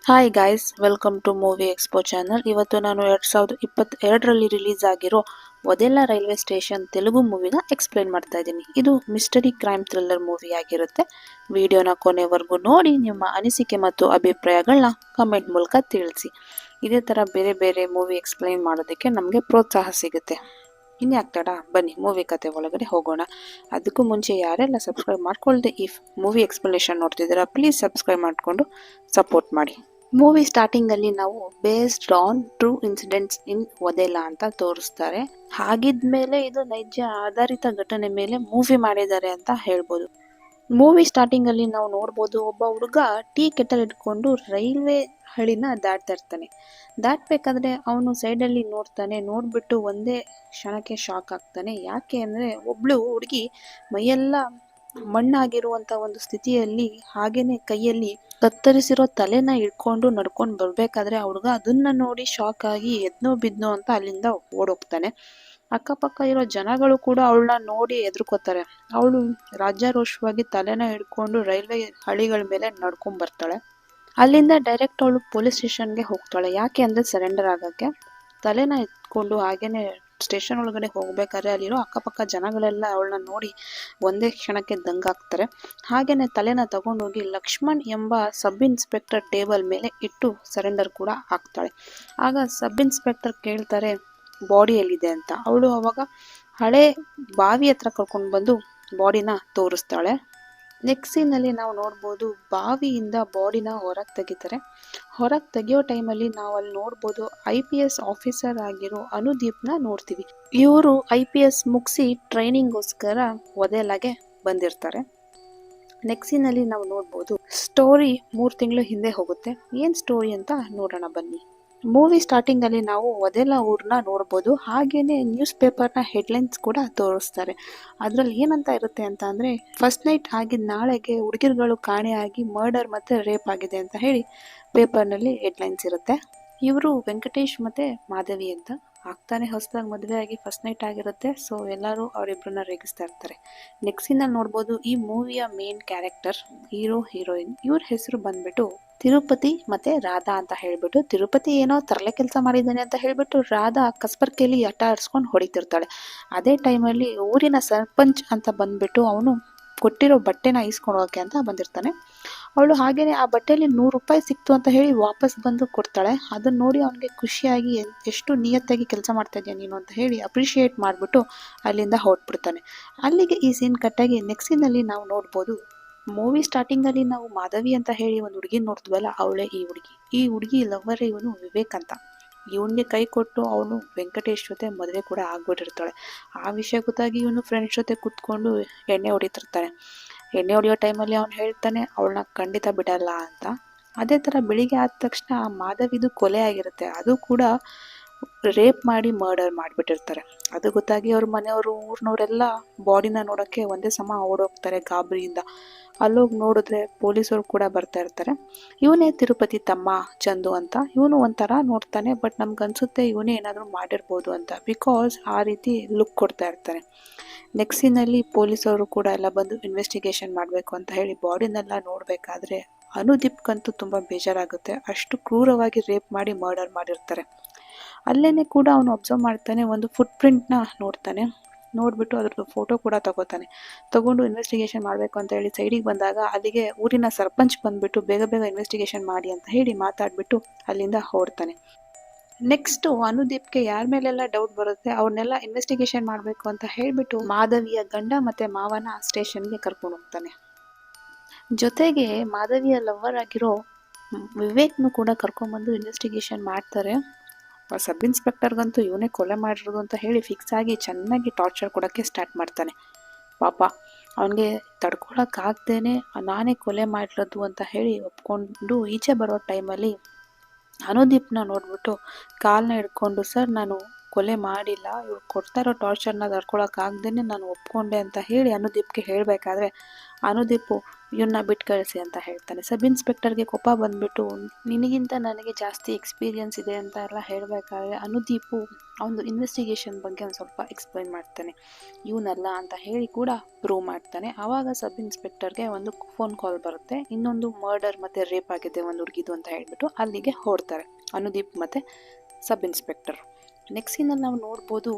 Hi guys, welcome to Movie Expo channel. ಇವತ್ತು ನಾನು 2022ರಲ್ಲಿ ರಿಲೀಸ್ ಆಗಿರೋ ವದೆಲ್ಲಾ ರೈಲ್ವೆ ಸ್ಟೇಷನ್ ತೆಲುಗು ಮೂವಿನ ಎಕ್ಸ್ಪ್ಲೈನ್ ಮಾಡ್ತಾ ಇದ್ದೀನಿ. ಇದು ಮಿಸ್ಟರಿ ಕ್ರೈಮ್ ಥ್ರಿಲ್ಲರ್ ಮೂವಿ ಆಗಿರುತ್ತೆ. ವಿಡಿಯೋನ ಕೊನೆವರೆಗೂ ನೋಡಿ ನಿಮ್ಮ ಅನಿಸಿಕೆ ಮತ್ತು ಅಭಿಪ್ರಾಯಗಳನ್ನ ಕಮೆಂಟ್ ಮೂಲಕ ತಿಳಿಸಿ. ಇದೇ ಥರ ಬೇರೆ ಬೇರೆ ಮೂವಿ ಎಕ್ಸ್ಪ್ಲೈನ್ ಮಾಡೋದಕ್ಕೆ ನಮಗೆ ಪ್ರೋತ್ಸಾಹ ಸಿಗುತ್ತೆ. ಇನ್ಯಾಕ್ ತಡ, ಬನ್ನಿ ಮೂವಿ ಕತೆ ಒಳಗಡೆ ಹೋಗೋಣ. ಅದಕ್ಕೂ ಮುಂಚೆ ಯಾರೆಲ್ಲ ಸಬ್ಸ್ಕ್ರೈಬ್ ಮಾಡ್ಕೊಳ್ದೆ ಈ ಮೂವಿ ಎಕ್ಸ್ಪ್ಲನೇಷನ್ ನೋಡ್ತಿದ್ದೀರಾ, ಪ್ಲೀಸ್ ಸಬ್ಸ್ಕ್ರೈಬ್ ಮಾಡಿಕೊಂಡು ಸಪೋರ್ಟ್ ಮಾಡಿ. ಮೂವಿ ಸ್ಟಾರ್ಟಿಂಗ್ ಅಲ್ಲಿ ನಾವು ಬೇಸ್ಡ್ ಆನ್ ಟ್ರೂ ಇನ್ಸಿಡೆಂಟ್ಸ್ ಇನ್ ವದೆಲಾ ಅಂತ ತೋರಿಸ್ತಾರೆ. ಹಾಗಿದ್ಮೇಲೆ ಇದು ನೈಜ ಆಧಾರಿತ ಘಟನೆ ಮೇಲೆ ಮೂವಿ ಮಾಡಿದ್ದಾರೆ ಅಂತ ಹೇಳ್ಬೋದು. ಮೂವಿ ಸ್ಟಾರ್ಟಿಂಗ್ ಅಲ್ಲಿ ನಾವು ನೋಡ್ಬೋದು, ಒಬ್ಬ ಹುಡುಗ ಟೀ ಕೆಟಲ್ ಇಟ್ಕೊಂಡು ರೈಲ್ವೆ ಹಳಿನ ದಾಟ್ತಾ ಇರ್ತಾನೆ. ದಾಟ್ಬೇಕಾದ್ರೆ ಅವನು ಸೈಡಲ್ಲಿ ನೋಡ್ತಾನೆ. ನೋಡ್ಬಿಟ್ಟು ಒಂದೇ ಕ್ಷಣಕ್ಕೆ ಶಾಕ್ ಆಗ್ತಾನೆ. ಯಾಕೆ ಅಂದ್ರೆ ಒಬ್ಳು ಹುಡುಗಿ ಮೈಯೆಲ್ಲ ಮಣ್ಣಾಗಿರುವಂತ ಒಂದು ಸ್ಥಿತಿಯಲ್ಲಿ, ಹಾಗೇನೆ ಕೈಯಲ್ಲಿ ಕತ್ತರಿಸಿರೋ ತಲೆನ ಇಟ್ಕೊಂಡು ನಡ್ಕೊಂಡು ಬರ್ಬೇಕಾದ್ರೆ ಆ ಹುಡುಗ ಅದನ್ನ ನೋಡಿ ಶಾಕ್ ಆಗಿ ಎದ್ನೋ ಬಿದ್ನೋ ಅಂತ ಅಲ್ಲಿಂದ ಓಡೋಗ್ತಾನೆ. ಅಕ್ಕಪಕ್ಕ ಇರೋ ಜನಗಳು ಕೂಡ ಅವಳನ್ನ ನೋಡಿ ಎದ್ರುಕೋತಾರೆ. ಅವಳು ರಾಜ್ಯಾರೋಷವಾಗಿ ತಲೆನ ಹಿಡ್ಕೊಂಡು ರೈಲ್ವೆ ಹಳಿಗಳ ಮೇಲೆ ನಡ್ಕೊಂಡ್ ಬರ್ತಾಳೆ. ಅಲ್ಲಿಂದ ಡೈರೆಕ್ಟ್ ಅವಳು ಪೊಲೀಸ್ ಸ್ಟೇಷನ್ಗೆ ಹೋಗ್ತಾಳೆ. ಯಾಕೆ ಅಂದ್ರೆ ಸರೆಂಡರ್ ಆಗಕ್ಕೆ. ತಲೆನ ಎತ್ಕೊಂಡು ಹಾಗೇನೆ ಸ್ಟೇಷನ್ ಒಳಗಡೆ ಹೋಗ್ಬೇಕಾದ್ರೆ ಅಲ್ಲಿರೋ ಅಕ್ಕಪಕ್ಕ ಜನಗಳೆಲ್ಲ ಅವಳನ್ನ ನೋಡಿ ಒಂದೇ ಕ್ಷಣಕ್ಕೆ ದಂಗಾಗ್ತಾರೆ. ಹಾಗೇನೆ ತಲೆನ ತಗೊಂಡೋಗಿ ಲಕ್ಷ್ಮಣ್ ಎಂಬ ಸಬ್ ಇನ್ಸ್ಪೆಕ್ಟರ್ ಟೇಬಲ್ ಮೇಲೆ ಇಟ್ಟು ಸರೆಂಡರ್ ಕೂಡ ಆಗ್ತಾಳೆ. ಆಗ ಸಬ್ ಇನ್ಸ್ಪೆಕ್ಟರ್ ಕೇಳ್ತಾರೆ ಬಾಡಿ ಎಲ್ಲಿದೆ ಅಂತ. ಅವಳು ಅವಾಗ ಹಳೆ ಬಾವಿ ಹತ್ರ ಕರ್ಕೊಂಡು ಬಂದು ಬಾಡಿನ ತೋರಿಸ್ತಾಳೆ. ನೆಕ್ಸ್ಟ್ ಸೀನಲ್ಲಿ ನಾವು ನೋಡ್ಬೋದು, ಬಾವಿಯಿಂದ ಬಾಡಿನ ಹೊರಗೆ ತೆಗಿತಾರೆ. ಹೊರಗೆ ತೆಗಿಯೋ ಟೈಮಲ್ಲಿ ನಾವು ಅಲ್ಲಿ ನೋಡ್ಬೋದು IPS ಆಫೀಸರ್ ಆಗಿರೋ ಅನುದೀಪ್ನ ನೋಡ್ತೀವಿ. ಇವರು IPS ಮುಗಿಸಿ ಟ್ರೈನಿಂಗ್ಗೋಸ್ಕರ ವದೆಲಾಗೆ ಬಂದಿರ್ತಾರೆ. ನೆಕ್ಸ್ಟ್ ಸೀನಲ್ಲಿ ನಾವು ನೋಡ್ಬೋದು, ಸ್ಟೋರಿ 3 ತಿಂಗಳು ಹಿಂದೆ ಹೋಗುತ್ತೆ. ಏನ್ ಸ್ಟೋರಿ ಅಂತ ನೋಡೋಣ ಬನ್ನಿ. ಮೂವಿ ಸ್ಟಾರ್ಟಿಂಗ್ ಅಲ್ಲಿ ನಾವು ವದೆಲಾ ಊರ್ನ ನೋಡ್ಬೋದು. ಹಾಗೇನೆ ನ್ಯೂಸ್ ಪೇಪರ್ನ ಹೆಡ್ಲೈನ್ಸ್ ಕೂಡ ತೋರಿಸ್ತಾರೆ. ಅದ್ರಲ್ಲಿ ಏನಂತ ಇರುತ್ತೆ ಅಂತ ಅಂದ್ರೆ, ಫಸ್ಟ್ ನೈಟ್ ಆಗಿದ್ ನಾಳೆಗೆ ಹುಡುಗಿರುಗಳು ಕಾಣೆಯಾಗಿ ಮರ್ಡರ್ ಮತ್ತೆ ರೇಪ್ ಆಗಿದೆ ಅಂತ ಹೇಳಿ ಪೇಪರ್ನಲ್ಲಿ ಹೆಡ್ಲೈನ್ಸ್ ಇರುತ್ತೆ. ಇವರು ವೆಂಕಟೇಶ್ ಮತ್ತೆ ಮಾಧವಿ ಅಂತ. ಆಗ್ತಾನೆ ಹೊಸದಾಗಿ ಮದುವೆ ಆಗಿ ಫಸ್ಟ್ ನೈಟ್ ಆಗಿರುತ್ತೆ. ಸೊ ಎಲ್ಲರೂ ಅವರಿಬ್ಬರನ್ನ ರೇಗಿಸ್ತಾ ಇರ್ತಾರೆ. ನೆಕ್ಸ್ಟ್ ಸೀನಲ್ಲಿ ನೋಡ್ಬೋದು, ಈ ಮೂವಿಯ ಮೇನ್ ಕ್ಯಾರೆಕ್ಟರ್ ಹೀರೋ ಹೀರೋಯಿನ್, ಇವ್ರ ಹೆಸರು ಬಂದ್ಬಿಟ್ಟು ತಿರುಪತಿ ಮತ್ತೆ ರಾಧಾ ಅಂತ ಹೇಳ್ಬಿಟ್ಟು. ತಿರುಪತಿ ಏನೋ ತರಲೆ ಕೆಲಸ ಮಾಡಿದ್ದಾನೆ ಅಂತ ಹೇಳ್ಬಿಟ್ಟು ರಾಧಾ ಕಸ್ಬರ್ಕೆಲಿ ಆಟ ಆಡ್ಸ್ಕೊಂಡು ಹೊಡಿತಿರ್ತಾಳೆ. ಅದೇ ಟೈಮಲ್ಲಿ ಊರಿನ ಸರ್ಪಂಚ್ ಅಂತ ಬಂದ್ಬಿಟ್ಟು ಅವನು ಕೊಟ್ಟಿರೋ ಬಟ್ಟೆನ ಈಸ್ಕೊಂಡು ಹೋಗಕ್ಕೆ ಅಂತ ಬಂದಿರ್ತಾನೆ. ಅವಳು ಹಾಗೇನೆ ಆ ಬಟ್ಟೆಯಲ್ಲಿ 100 ರೂಪಾಯಿ ಸಿಕ್ತು ಅಂತ ಹೇಳಿ ವಾಪಸ್ ಬಂದು ಕೊಡ್ತಾಳೆ. ಅದನ್ನ ನೋಡಿ ಅವನಿಗೆ ಖುಷಿಯಾಗಿ ಎಷ್ಟು ನಿಯತ್ತಾಗಿ ಕೆಲಸ ಮಾಡ್ತಾ ಇದೆಯಾ ನೀನು ಅಂತ ಹೇಳಿ ಅಪ್ರಿಷಿಯೇಟ್ ಮಾಡಿಬಿಟ್ಟು ಅಲ್ಲಿಂದ ಹೊರಟ್ಬಿಡ್ತಾನೆ. ಅಲ್ಲಿಗೆ ಈ ಸೀನ್ ಕಟ್ಟಾಗಿ ನೆಕ್ಸ್ಟ್ ಸೀನಲ್ಲಿ ನಾವು ನೋಡ್ಬೋದು, ಮೂವಿ ಸ್ಟಾರ್ಟಿಂಗ್ ಅಲ್ಲಿ ನಾವು ಮಾಧವಿ ಅಂತ ಹೇಳಿ ಒಂದು ಹುಡುಗಿ ನೋಡ್ತೀವಲ್ಲ, ಅವಳೇ ಈ ಹುಡುಗಿ ಲವರ್ ಇವನು ವಿವೇಕ್ ಅಂತ. ಇವನ್ಗೆ ಕೈ ಕೊಟ್ಟು ಅವನು ವೆಂಕಟೇಶ್ ಜೊತೆ ಮದುವೆ ಕೂಡ ಆಗ್ಬಿಟ್ಟಿರ್ತಾಳೆ. ಆ ವಿಷಯ ಗೊತ್ತಾಗಿ ಇವನು ಫ್ರೆಂಡ್ಸ್ ಜೊತೆ ಕುತ್ಕೊಂಡು ಎಣ್ಣೆ ಹೊಡಿತಿರ್ತಾನೆ. ಎಣ್ಣೆ ಹೊಡಿಯೋ ಟೈಮಲ್ಲಿ ಅವ್ನು ಹೇಳ್ತಾನೆ ಅವಳನ್ನ ಖಂಡಿತ ಬಿಡಲ್ಲ ಅಂತ. ಅದೇ ಥರ ಬೆಳಿಗ್ಗೆ ಆದ ತಕ್ಷಣ ಮಾಧವಿದು ಕೊಲೆ ಆಗಿರುತ್ತೆ. ಅದು ಕೂಡ ರೇಪ್ ಮಾಡಿ ಮರ್ಡರ್ ಮಾಡಿಬಿಟ್ಟಿರ್ತಾರೆ. ಅದು ಗೊತ್ತಾಗಿ ಅವ್ರ ಮನೆಯವರು ಊರಿನವರೆಲ್ಲ ಬಾಡಿನ ನೋಡೋಕ್ಕೆ ಒಂದೇ ಸಮ ಓಡೋಗ್ತಾರೆ ಗಾಬರಿಯಿಂದ. ಅಲ್ಲೋಗಿ ನೋಡಿದ್ರೆ ಪೊಲೀಸರು ಕೂಡ ಬರ್ತಾ ಇರ್ತಾರೆ. ಇವನೇ ತಿರುಪತಿ ತಮ್ಮ ಚಂದು ಅಂತ. ಇವನು ಒಂಥರ ನೋಡ್ತಾನೆ, ಬಟ್ ನಮ್ಗನ್ಸುತ್ತೆ ಇವನೇ ಏನಾದರೂ ಮಾಡಿರ್ಬೋದು ಅಂತ, ಬಿಕಾಸ್ ಆ ರೀತಿ ಲುಕ್ ಕೊಡ್ತಾ ಇರ್ತಾನೆ. ನೆಕ್ಸ್ಟ್ ಸೀನಲ್ಲಿ ಪೊಲೀಸವರು ಕೂಡ ಎಲ್ಲ ಬಂದು ಇನ್ವೆಸ್ಟಿಗೇಷನ್ ಮಾಡಬೇಕು ಅಂತ ಹೇಳಿ ಬಾಡಿನೆಲ್ಲ ನೋಡಬೇಕಾದ್ರೆ ಅನುದೀಪ್ಗಂತೂ ತುಂಬ ಬೇಜಾರಾಗುತ್ತೆ. ಅಷ್ಟು ಕ್ರೂರವಾಗಿ ರೇಪ್ ಮಾಡಿ ಮರ್ಡರ್ ಮಾಡಿರ್ತಾರೆ. ಅಲ್ಲೇನೆ ಕೂಡ ಅವನು ಅಬ್ಸರ್ವ್ ಮಾಡ್ತಾನೆ, ಒಂದು ಫುಟ್ ಪ್ರಿಂಟ್ನ ನೋಡ್ತಾನೆ. ನೋಡ್ಬಿಟ್ಟು ಅದ್ರದ್ದು ಫೋಟೋ ಕೂಡ ತಗೊಂಡು ಇನ್ವೆಸ್ಟಿಗೇಷನ್ ಮಾಡಬೇಕು ಅಂತ ಹೇಳಿ ಸೈಡಿಗೆ ಬಂದಾಗ ಅಲ್ಲಿಗೆ ಊರಿನ ಸರ್ಪಂಚ್ ಬಂದ್ಬಿಟ್ಟು ಬೇಗ ಬೇಗ ಇನ್ವೆಸ್ಟಿಗೇಷನ್ ಮಾಡಿ ಅಂತ ಹೇಳಿ ಮಾತಾಡ್ಬಿಟ್ಟು ಅಲ್ಲಿಂದ ಹೊರಡ್ತಾನೆ. ನೆಕ್ಸ್ಟ್ ಅನುದೀಪ್ಗೆ ಯಾರ ಮೇಲೆಲ್ಲ ಡೌಟ್ ಬರುತ್ತೆ ಅವ್ರನ್ನೆಲ್ಲ ಇನ್ವೆಸ್ಟಿಗೇಷನ್ ಮಾಡಬೇಕು ಅಂತ ಹೇಳ್ಬಿಟ್ಟು ಮಾಧವಿಯ ಗಂಡ ಮತ್ತೆ ಮಾವನ ಸ್ಟೇಷನ್ಗೆ ಕರ್ಕೊಂಡು ಹೋಗ್ತಾನೆ. ಜೊತೆಗೆ ಮಾಧವಿಯ ಲವರ್ ಆಗಿರೋ ವಿವೇಕ್ನು ಕೂಡ ಕರ್ಕೊಂಡ್ಬಂದು ಇನ್ವೆಸ್ಟಿಗೇಷನ್ ಮಾಡ್ತಾರೆ. ಸಬ್ ಇನ್ಸ್ಪೆಕ್ಟರ್ಗಂತೂ ಇವನೇ ಕೊಲೆ ಮಾಡಿರೋದು ಅಂತ ಹೇಳಿ ಫಿಕ್ಸ್ ಆಗಿ ಚೆನ್ನಾಗಿ ಟಾರ್ಚರ್ ಕೊಡೋಕ್ಕೆ ಸ್ಟಾರ್ಟ್ ಮಾಡ್ತಾನೆ. ಪಾಪ ಅವನಿಗೆ ತಡ್ಕೊಳಕ್ಕಾಗ್ದೇನೆ ನಾನೇ ಕೊಲೆ ಮಾಡಿರೋದು ಅಂತ ಹೇಳಿ ಒಪ್ಕೊಂಡು ಈಚೆ ಬರೋ ಟೈಮಲ್ಲಿ ಅನುದೀಪ್ನ ನೋಡ್ಬಿಟ್ಟು ಕಾಲನ್ನ ಹಿಡ್ಕೊಂಡು, ಸರ್ ನಾನು ಕೊಲೆ ಮಾಡಿಲ್ಲ, ಇವ್ರು ಕೊಡ್ತಾ ಇರೋ ಟಾರ್ಚರ್ನ ತಡ್ಕೊಳಕ್ಕಾಗ್ದೇನೆ ನಾನು ಒಪ್ಕೊಂಡೆ ಅಂತ ಹೇಳಿ ಅನುದೀಪ್ಗೆ ಹೇಳಬೇಕಾದ್ರೆ ಅನುದೀಪು ಇವನ್ನ ಬಿಟ್ಟು ಕಳಿಸಿ ಅಂತ ಹೇಳ್ತಾನೆ. ಸಬ್ ಇನ್ಸ್ಪೆಕ್ಟರ್ಗೆ ಕೋಪ ಬಂದ್ಬಿಟ್ಟು ನಿನಗಿಂತ ನನಗೆ ಜಾಸ್ತಿ ಎಕ್ಸ್ಪೀರಿಯನ್ಸ್ ಇದೆ ಅಂತ ಎಲ್ಲ ಹೇಳಬೇಕಾದ್ರೆ ಅನುದೀಪು ಒಂದು ಇನ್ವೆಸ್ಟಿಗೇಷನ್ ಬಗ್ಗೆ ಒಂದು ಸ್ವಲ್ಪ ಎಕ್ಸ್ಪ್ಲೈನ್ ಮಾಡ್ತಾನೆ. ಇವನಲ್ಲ ಅಂತ ಹೇಳಿ ಕೂಡ ಪ್ರೂವ್ ಮಾಡ್ತಾನೆ. ಆವಾಗ ಸಬ್ ಇನ್ಸ್ಪೆಕ್ಟರ್ಗೆ ಒಂದು ಫೋನ್ ಕಾಲ್ ಬರುತ್ತೆ, ಇನ್ನೊಂದು ಮರ್ಡರ್ ಮತ್ತು ರೇಪ್ ಆಗಿದೆ ಒಂದು ಹುಡುಗಿದು ಅಂತ ಹೇಳ್ಬಿಟ್ಟು ಅಲ್ಲಿಗೆ ಹೊರಡ್ತಾರೆ ಅನುದೀಪ್ ಮತ್ತು ಸಬ್ ಇನ್ಸ್ಪೆಕ್ಟರ್. ನೆಕ್ಸ್ಟ್ ಸೀನಲ್ಲಿ ನಾವು ನೋಡ್ಬೋದು,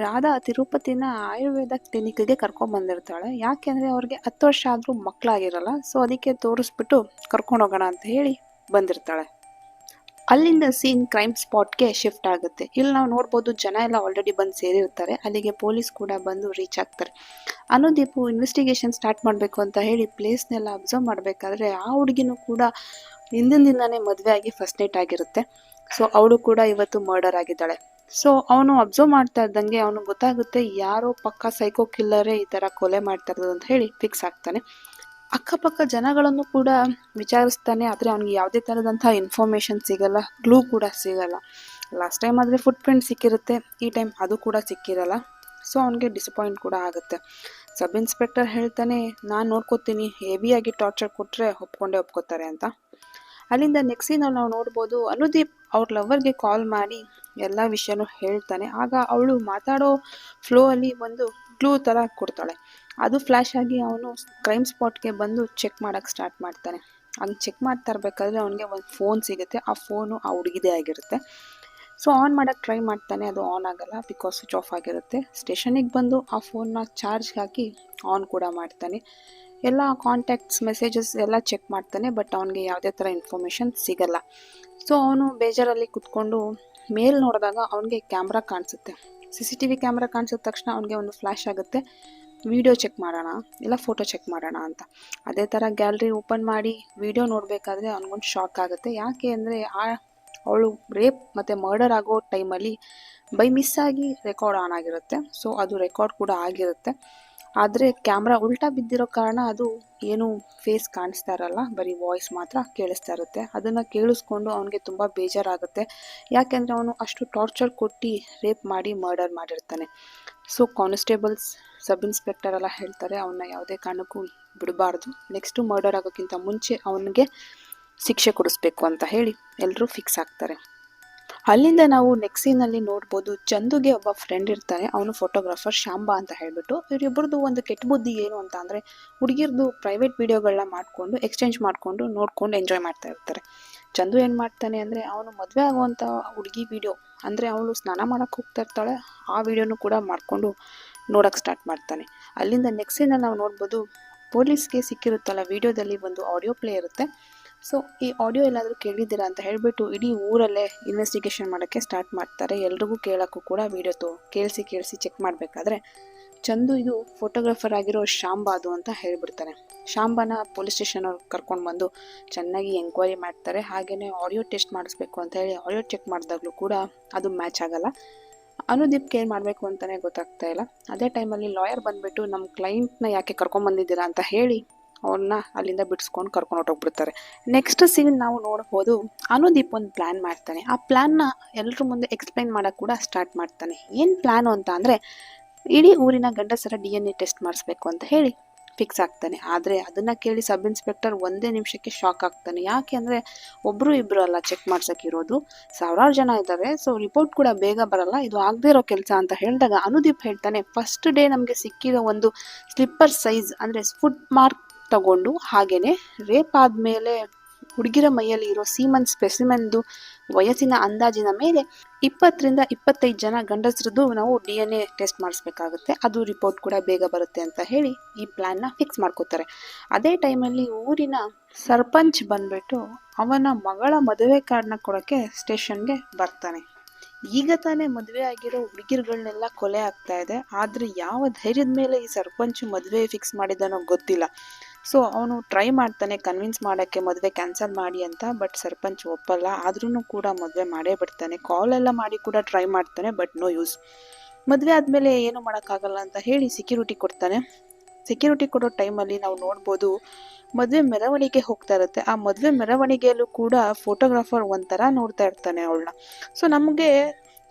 ರಾಧಾ ತಿರುಪತಿನ ಆಯುರ್ವೇದ ಕ್ಲಿನಿಕ್ಗೆ ಕರ್ಕೊಂಡ್ಬಂದಿರ್ತಾಳೆ. ಯಾಕೆಂದರೆ ಅವ್ರಿಗೆ 10 ವರ್ಷ ಆದರೂ ಮಕ್ಕಳಾಗಿರಲ್ಲ, ಸೊ ಅದಕ್ಕೆ ತೋರಿಸ್ಬಿಟ್ಟು ಕರ್ಕೊಂಡೋಗೋಣ ಅಂತ ಹೇಳಿ ಬಂದಿರ್ತಾಳೆ. ಅಲ್ಲಿಂದ ಸೀನ್ ಕ್ರೈಮ್ ಸ್ಪಾಟ್ಗೆ ಶಿಫ್ಟ್ ಆಗುತ್ತೆ. ಇಲ್ಲಿ ನಾವು ನೋಡ್ಬೋದು ಜನ ಎಲ್ಲ ಆಲ್ರೆಡಿ ಬಂದು ಸೇರಿರ್ತಾರೆ. ಅಲ್ಲಿಗೆ ಪೊಲೀಸ್ ಕೂಡ ಬಂದು ರೀಚ್ ಆಗ್ತಾರೆ. ಅನುದೀಪು ಇನ್ವೆಸ್ಟಿಗೇಷನ್ ಸ್ಟಾರ್ಟ್ ಮಾಡಬೇಕು ಅಂತ ಹೇಳಿ ಪ್ಲೇಸ್ನೆಲ್ಲ ಅಬ್ಸರ್ವ್ ಮಾಡಬೇಕಾದ್ರೆ ಆ ಹುಡುಗಿನೂ ಕೂಡ ಹಿಂದಿನ ದಿನನೇ ಮದುವೆ ಆಗಿ ಫಸ್ಟ್ ನೈಟ್ ಆಗಿರುತ್ತೆ. ಸೊ ಅವಳು ಕೂಡ ಇವತ್ತು ಮರ್ಡರ್ ಆಗಿದ್ದಾಳೆ. ಸೊ ಅವನು ಅಬ್ಸರ್ವ್ ಮಾಡ್ತಾ ಇದ್ದಂಗೆ ಅವನು ಗೊತ್ತಾಗುತ್ತೆ ಯಾರೋ ಪಕ್ಕ ಸೈಕೋ ಕಿಲ್ಲರೇ ಈ ಥರ ಕೊಲೆ ಮಾಡ್ತಾ ಇರೋದು ಅಂತ ಹೇಳಿ ಫಿಕ್ಸ್ ಆಗ್ತಾನೆ. ಅಕ್ಕಪಕ್ಕ ಜನಗಳನ್ನು ಕೂಡ ವಿಚಾರಿಸ್ತಾನೆ, ಆದರೆ ಅವನಿಗೆ ಯಾವುದೇ ಥರದಂಥ ಇನ್ಫಾರ್ಮೇಷನ್ ಸಿಗಲ್ಲ, ಕ್ಲೂ ಕೂಡ ಸಿಗಲ್ಲ. ಲಾಸ್ಟ್ ಟೈಮ್ ಆದರೆ ಫುಟ್ ಪ್ರಿಂಟ್ ಸಿಕ್ಕಿರುತ್ತೆ, ಈ ಟೈಮ್ ಅದು ಕೂಡ ಸಿಕ್ಕಿರಲ್ಲ. ಸೊ ಅವನಿಗೆ ಡಿಸಪಾಯಿಂಟ್ ಕೂಡ ಆಗುತ್ತೆ. ಸಬ್ ಇನ್ಸ್ಪೆಕ್ಟರ್ ಹೇಳ್ತಾನೆ, ನಾನು ನೋಡ್ಕೋತೀನಿ, ಹೆವಿಯಾಗಿ ಟಾರ್ಚರ್ ಕೊಟ್ಟರೆ ಒಪ್ಕೋತಾರೆ ಅಂತ. ಅಲ್ಲಿಂದ ನೆಕ್ಸ್ಟ್ ಸೀನಲ್ಲಿ ನಾವು ನೋಡ್ಬೋದು, ಅನುದೀಪ್ ಅವ್ರ ಲವರ್ಗೆ ಕಾಲ್ ಮಾಡಿ ಎಲ್ಲ ವಿಷಯನೂ ಹೇಳ್ತಾನೆ. ಆಗ ಅವಳು ಮಾತಾಡೋ ಫ್ಲೋ ಅಲ್ಲಿ ಒಂದು ಗ್ಲೂ ಥರ ಕೊಡ್ತಾಳೆ. ಅದು ಫ್ಲ್ಯಾಶ್ ಆಗಿ ಅವನು ಕ್ರೈಮ್ ಸ್ಪಾಟ್ಗೆ ಬಂದು ಚೆಕ್ ಮಾಡೋಕ್ಕೆ ಸ್ಟಾರ್ಟ್ ಮಾಡ್ತಾನೆ. ಹಂಗೆ ಚೆಕ್ ಮಾಡ್ತಾ ಇರಬೇಕಾದ್ರೆ ಅವನಿಗೆ ಒಂದು ಫೋನ್ ಸಿಗುತ್ತೆ. ಆ ಫೋನು ಆ ಹುಡುಗಿದೇ ಆಗಿರುತ್ತೆ. ಸೊ ಆನ್ ಮಾಡೋಕ್ಕೆ ಟ್ರೈ ಮಾಡ್ತಾನೆ, ಅದು ಆನ್ ಆಗಲ್ಲ, ಬಿಕಾಸ್ ಸ್ವಿಚ್ ಆಫ್ ಆಗಿರುತ್ತೆ. ಸ್ಟೇಷನಿಗೆ ಬಂದು ಆ ಫೋನ್ನ ಚಾರ್ಜ್ ಹಾಕಿ ಆನ್ ಕೂಡ ಮಾಡ್ತಾನೆ. ಎಲ್ಲ ಕಾಂಟ್ಯಾಕ್ಟ್ಸ್ ಮೆಸೇಜಸ್ ಎಲ್ಲ ಚೆಕ್ ಮಾಡ್ತಾನೆ, ಬಟ್ ಅವನಿಗೆ ಯಾವುದೇ ಥರ ಇನ್ಫಾರ್ಮೇಷನ್ ಸಿಗಲ್ಲ. ಸೊ ಅವನು ಬೇಜಾರಲ್ಲಿ ಕುತ್ಕೊಂಡು ಮೇಲ್ ನೋಡಿದಾಗ ಅವನಿಗೆ ಕ್ಯಾಮ್ರಾ ಕಾಣಿಸುತ್ತೆ. CCTV ಕ್ಯಾಮ್ರಾ ಕಾಣಿಸಿದ ತಕ್ಷಣ ಅವನಿಗೆ ಒಂದು ಫ್ಲ್ಯಾಶ್ ಆಗುತ್ತೆ, ವಿಡಿಯೋ ಚೆಕ್ ಮಾಡೋಣ ಇಲ್ಲ ಫೋಟೋ ಚೆಕ್ ಮಾಡೋಣ ಅಂತ. ಅದೇ ಥರ ಗ್ಯಾಲರಿ ಓಪನ್ ಮಾಡಿ ವಿಡಿಯೋ ನೋಡಬೇಕಾದ್ರೆ ಅವನಿಗೊಂದು ಶಾಕ್ ಆಗುತ್ತೆ. ಯಾಕೆ ಅಂದರೆ ಅವಳು ರೇಪ್ ಮತ್ತು ಮರ್ಡರ್ ಆಗೋ ಟೈಮಲ್ಲಿ ಬೈ ಮಿಸ್ ಆಗಿ ರೆಕಾರ್ಡ್ ಆನ್ ಆಗಿರುತ್ತೆ. ಸೊ ಅದು ರೆಕಾರ್ಡ್ ಕೂಡ ಆಗಿರುತ್ತೆ, ಆದರೆ ಕ್ಯಾಮ್ರಾ ಉಲ್ಟಾ ಬಿದ್ದಿರೋ ಕಾರಣ ಅದು ಏನು ಫೇಸ್ ಕಾಣಿಸ್ತಾ ಇರಲ್ಲ, ಬರೀ ವಾಯ್ಸ್ ಮಾತ್ರ ಕೇಳಿಸ್ತಾ ಇರುತ್ತೆ. ಅದನ್ನು ಕೇಳಿಸ್ಕೊಂಡು ಅವನಿಗೆ ತುಂಬ ಬೇಜಾರಾಗುತ್ತೆ. ಯಾಕೆಂದರೆ ಅವನು ಅಷ್ಟು ಟಾರ್ಚರ್ ಕೊಟ್ಟು ರೇಪ್ ಮಾಡಿ ಮರ್ಡರ್ ಮಾಡಿರ್ತಾನೆ. ಸೊ ಕಾನ್ಸ್ಟೇಬಲ್ಸ್, ಸಬ್ ಇನ್ಸ್ಪೆಕ್ಟರ್ ಎಲ್ಲ ಹೇಳ್ತಾರೆ ಅವನ್ನ ಯಾವುದೇ ಕಾರಣಕ್ಕೂ ಬಿಡಬಾರ್ದು, ನೆಕ್ಸ್ಟು ಮರ್ಡರ್ ಆಗೋಕ್ಕಿಂತ ಮುಂಚೆ ಅವನಿಗೆ ಶಿಕ್ಷೆ ಕೊಡಿಸ್ಬೇಕು ಅಂತ ಹೇಳಿ ಎಲ್ಲರೂ ಫಿಕ್ಸ್ ಆಗ್ತಾರೆ. ಅಲ್ಲಿಂದ ನಾವು ನೆಕ್ಸ್ಟ್ ಸೀನಲ್ಲಿ ನೋಡ್ಬೋದು, ಚಂದುಗೆ ಒಬ್ಬ ಫ್ರೆಂಡ್ ಇರ್ತಾನೆ, ಅವನು ಫೋಟೋಗ್ರಾಫರ್ ಶಾಂಬಾ ಅಂತ ಹೇಳ್ಬಿಟ್ಟು. ಇವರಿಬ್ಬರದು ಒಂದು ಕೆಟ್ಟ ಬುದ್ಧಿ ಏನು ಅಂತ ಅಂದರೆ ಹುಡುಗಿರ್ದು ಪ್ರೈವೇಟ್ ವೀಡಿಯೋಗಳನ್ನ ಮಾಡಿಕೊಂಡು ಎಕ್ಸ್ಚೇಂಜ್ ಮಾಡಿಕೊಂಡು ನೋಡ್ಕೊಂಡು ಎಂಜಾಯ್ ಮಾಡ್ತಾ ಇರ್ತಾರೆ. ಚಂದು ಏನು ಮಾಡ್ತಾನೆ ಅಂದರೆ ಅವನು ಮದುವೆ ಆಗುವಂಥ ಹುಡುಗಿ ವೀಡಿಯೋ, ಅಂದರೆ ಅವಳು ಸ್ನಾನ ಮಾಡೋಕ್ಕೆ ಹೋಗ್ತಾ ಇರ್ತಾಳೆ, ಆ ವಿಡಿಯೋನು ಕೂಡ ಮಾಡಿಕೊಂಡು ನೋಡೋಕ್ಕೆ ಸ್ಟಾರ್ಟ್ ಮಾಡ್ತಾನೆ. ಅಲ್ಲಿಂದ ನೆಕ್ಸ್ಟ್ ಸೀನಲ್ಲಿ ನಾವು ನೋಡ್ಬೋದು, ಪೊಲೀಸ್ಗೆ ಸಿಕ್ಕಿರುತ್ತಲ್ಲ ವಿಡಿಯೋದಲ್ಲಿ ಒಂದು ಆಡಿಯೋ ಪ್ಲೇ ಇರುತ್ತೆ. ಸೊ ಈ ಆಡಿಯೋ ಎಲ್ಲಾದರೂ ಕೇಳಿದ್ದೀರಾ ಅಂತ ಹೇಳಿಬಿಟ್ಟು ಇಡೀ ಊರಲ್ಲೇ ಇನ್ವೆಸ್ಟಿಗೇಷನ್ ಮಾಡೋಕ್ಕೆ ಸ್ಟಾರ್ಟ್ ಮಾಡ್ತಾರೆ. ಎಲ್ರಿಗೂ ಕೇಳೋಕ್ಕೂ ಕೂಡ ವಿಡಿಯೋ ಕೇಳಿಸಿ ಚೆಕ್ ಮಾಡಬೇಕಾದ್ರೆ ಚಂದು ಇದು ಫೋಟೋಗ್ರಾಫರ್ ಆಗಿರೋ ಶಾಂಬಾ ಅದು ಅಂತ ಹೇಳಿಬಿಡ್ತಾನೆ. ಶಾಂಬಾನ ಪೊಲೀಸ್ ಸ್ಟೇಷನ್ ಅವ್ರು ಕರ್ಕೊಂಡು ಬಂದು ಚೆನ್ನಾಗಿ ಎಂಕ್ವೈರಿ ಮಾಡ್ತಾರೆ. ಹಾಗೆಯೇ ಆಡಿಯೋ ಟೆಸ್ಟ್ ಮಾಡಿಸ್ಬೇಕು ಅಂತ ಹೇಳಿ ಆಡಿಯೋ ಚೆಕ್ ಮಾಡಿದಾಗಲೂ ಕೂಡ ಅದು ಮ್ಯಾಚ್ ಆಗಲ್ಲ. ಅನುದೀಪ್ಗೆ ಏನು ಮಾಡಬೇಕು ಅಂತಲೇ ಗೊತ್ತಾಗ್ತಾ ಇಲ್ಲ. ಅದೇ ಟೈಮಲ್ಲಿ ಲಾಯರ್ ಬಂದುಬಿಟ್ಟು ನಮ್ಮ ಕ್ಲೈಂಟ್ನ ಯಾಕೆ ಕರ್ಕೊಂಬಂದಿದ್ದೀರಾ ಅಂತ ಹೇಳಿ ಅವ್ರನ್ನ ಅಲ್ಲಿಂದ ಬಿಡಿಸ್ಕೊಂಡು ಕರ್ಕೊಂಡು ಹೊರಟೋಗ್ಬಿಡ್ತಾರೆ. ನೆಕ್ಸ್ಟ್ ಸೀನ್ ನಾವು ನೋಡ್ಬೋದು, ಅನುದೀಪ್ ಒಂದು ಪ್ಲ್ಯಾನ್ ಮಾಡ್ತಾನೆ. ಆ ಪ್ಲ್ಯಾನ್ನ ಎಲ್ಲರ ಮುಂದೆ ಎಕ್ಸ್ಪ್ಲೈನ್ ಮಾಡೋಕ್ಕೆ ಕೂಡ ಸ್ಟಾರ್ಟ್ ಮಾಡ್ತಾನೆ. ಏನು ಪ್ಲ್ಯಾನು ಅಂತ ಅಂದರೆ ಇಡೀ ಊರಿನ ಗಂಡಸರ DNA ಟೆಸ್ಟ್ ಮಾಡಿಸ್ಬೇಕು ಅಂತ ಹೇಳಿ ಫಿಕ್ಸ್ ಆಗ್ತಾನೆ. ಆದರೆ ಅದನ್ನು ಕೇಳಿ ಸಬ್ ಇನ್ಸ್ಪೆಕ್ಟರ್ ಒಂದೇ ನಿಮಿಷಕ್ಕೆ ಶಾಕ್ ಆಗ್ತಾನೆ. ಯಾಕೆ ಅಂದರೆ ಒಬ್ಬರು ಇಬ್ಬರು ಅಲ್ಲ ಚೆಕ್ ಮಾಡ್ಸೋಕ್ಕಿರೋದು, ಸಾವಿರಾರು ಜನ ಇದ್ದಾರೆ. ಸೊ ರಿಪೋರ್ಟ್ ಕೂಡ ಬೇಗ ಬರಲ್ಲ, ಇದು ಆಗದೇ ಇರೋ ಕೆಲಸ ಅಂತ ಹೇಳಿದಾಗ ಅನುದೀಪ್ ಹೇಳ್ತಾನೆ, ಫಸ್ಟ್ ಡೇ ನಮಗೆ ಸಿಕ್ಕಿರೋ ಒಂದು ಸ್ಲಿಪ್ಪರ್ ಸೈಜ್ ಅಂದರೆ ಫುಟ್ ಮಾರ್ಕ್ ತಗೊಂಡು ಹಾಗೆಯೇ ರೇಪ್ ಆದಮೇಲೆ ಹುಡುಗಿರ ಮೈಯಲ್ಲಿ ಇರೋ ಸೀಮನ್ ಸ್ಪೆಸಿಮೆನ್ದು ವಯಸ್ಸಿನ ಅಂದಾಜಿನ ಮೇಲೆ 20 ರಿಂದ 25 ಜನ ಗಂಡಸರದ್ದು ನಾವು DNA ಟೆಸ್ಟ್ ಮಾಡಿಸ್ಬೇಕಾಗುತ್ತೆ. ಅದು ರಿಪೋರ್ಟ್ ಕೂಡ ಬೇಗ ಬರುತ್ತೆ ಅಂತ ಹೇಳಿ ಈ ಪ್ಲ್ಯಾನ್ನ ಫಿಕ್ಸ್ ಮಾಡ್ಕೋತಾರೆ. ಅದೇ ಟೈಮಲ್ಲಿ ಊರಿನ ಸರ್ಪಂಚ್ ಬಂದ್ಬಿಟ್ಟು ಅವನ ಮಗಳ ಮದುವೆ ಕಾರ್ಡ್ನ ಕೊಡೋಕ್ಕೆ ಸ್ಟೇಷನ್ಗೆ ಬರ್ತಾನೆ. ಈಗ ತಾನೇ ಮದುವೆ ಆಗಿರೋ ಹುಡುಗಿರುಗಳನ್ನೆಲ್ಲ ಕೊಲೆ ಆಗ್ತಾ ಇದೆ, ಆದರೆ ಯಾವ ಧೈರ್ಯದ ಮೇಲೆ ಈ ಸರ್ಪಂಚ್ ಮದುವೆ ಫಿಕ್ಸ್ ಮಾಡಿದ್ದಾನೋ ಗೊತ್ತಿಲ್ಲ. ಸೊ ಅವನು ಟ್ರೈ ಮಾಡ್ತಾನೆ ಕನ್ವಿನ್ಸ್ ಮಾಡೋಕ್ಕೆ ಮದುವೆ ಕ್ಯಾನ್ಸಲ್ ಮಾಡಿ ಅಂತ, ಬಟ್ ಸರ್ಪಂಚ್ ಒಪ್ಪಲ್ಲ. ಆದ್ರೂ ಕೂಡ ಮದುವೆ ಮಾಡೇ ಬಿಡ್ತಾನೆ. ಕಾಲೆಲ್ಲ ಮಾಡಿ ಕೂಡ ಟ್ರೈ ಮಾಡ್ತಾನೆ, ಬಟ್ ನೋ ಯೂಸ್. ಮದುವೆ ಆದಮೇಲೆ ಏನೂ ಮಾಡೋಕ್ಕಾಗಲ್ಲ ಅಂತ ಹೇಳಿ ಸೆಕ್ಯೂರಿಟಿ ಕೊಡ್ತಾನೆ. ಸೆಕ್ಯೂರಿಟಿ ಕೊಡೋ ಟೈಮಲ್ಲಿ ನಾವು ನೋಡ್ಬೋದು, ಮದುವೆ ಮೆರವಣಿಗೆ ಹೋಗ್ತಾ ಇರುತ್ತೆ. ಆ ಮದುವೆ ಮೆರವಣಿಗೆಯಲ್ಲೂ ಕೂಡ ಫೋಟೋಗ್ರಾಫರ್ ಒಂಥರ ನೋಡ್ತಾ ಇರ್ತಾನೆ ಅವಳನ್ನ. ಸೊ ನಮಗೆ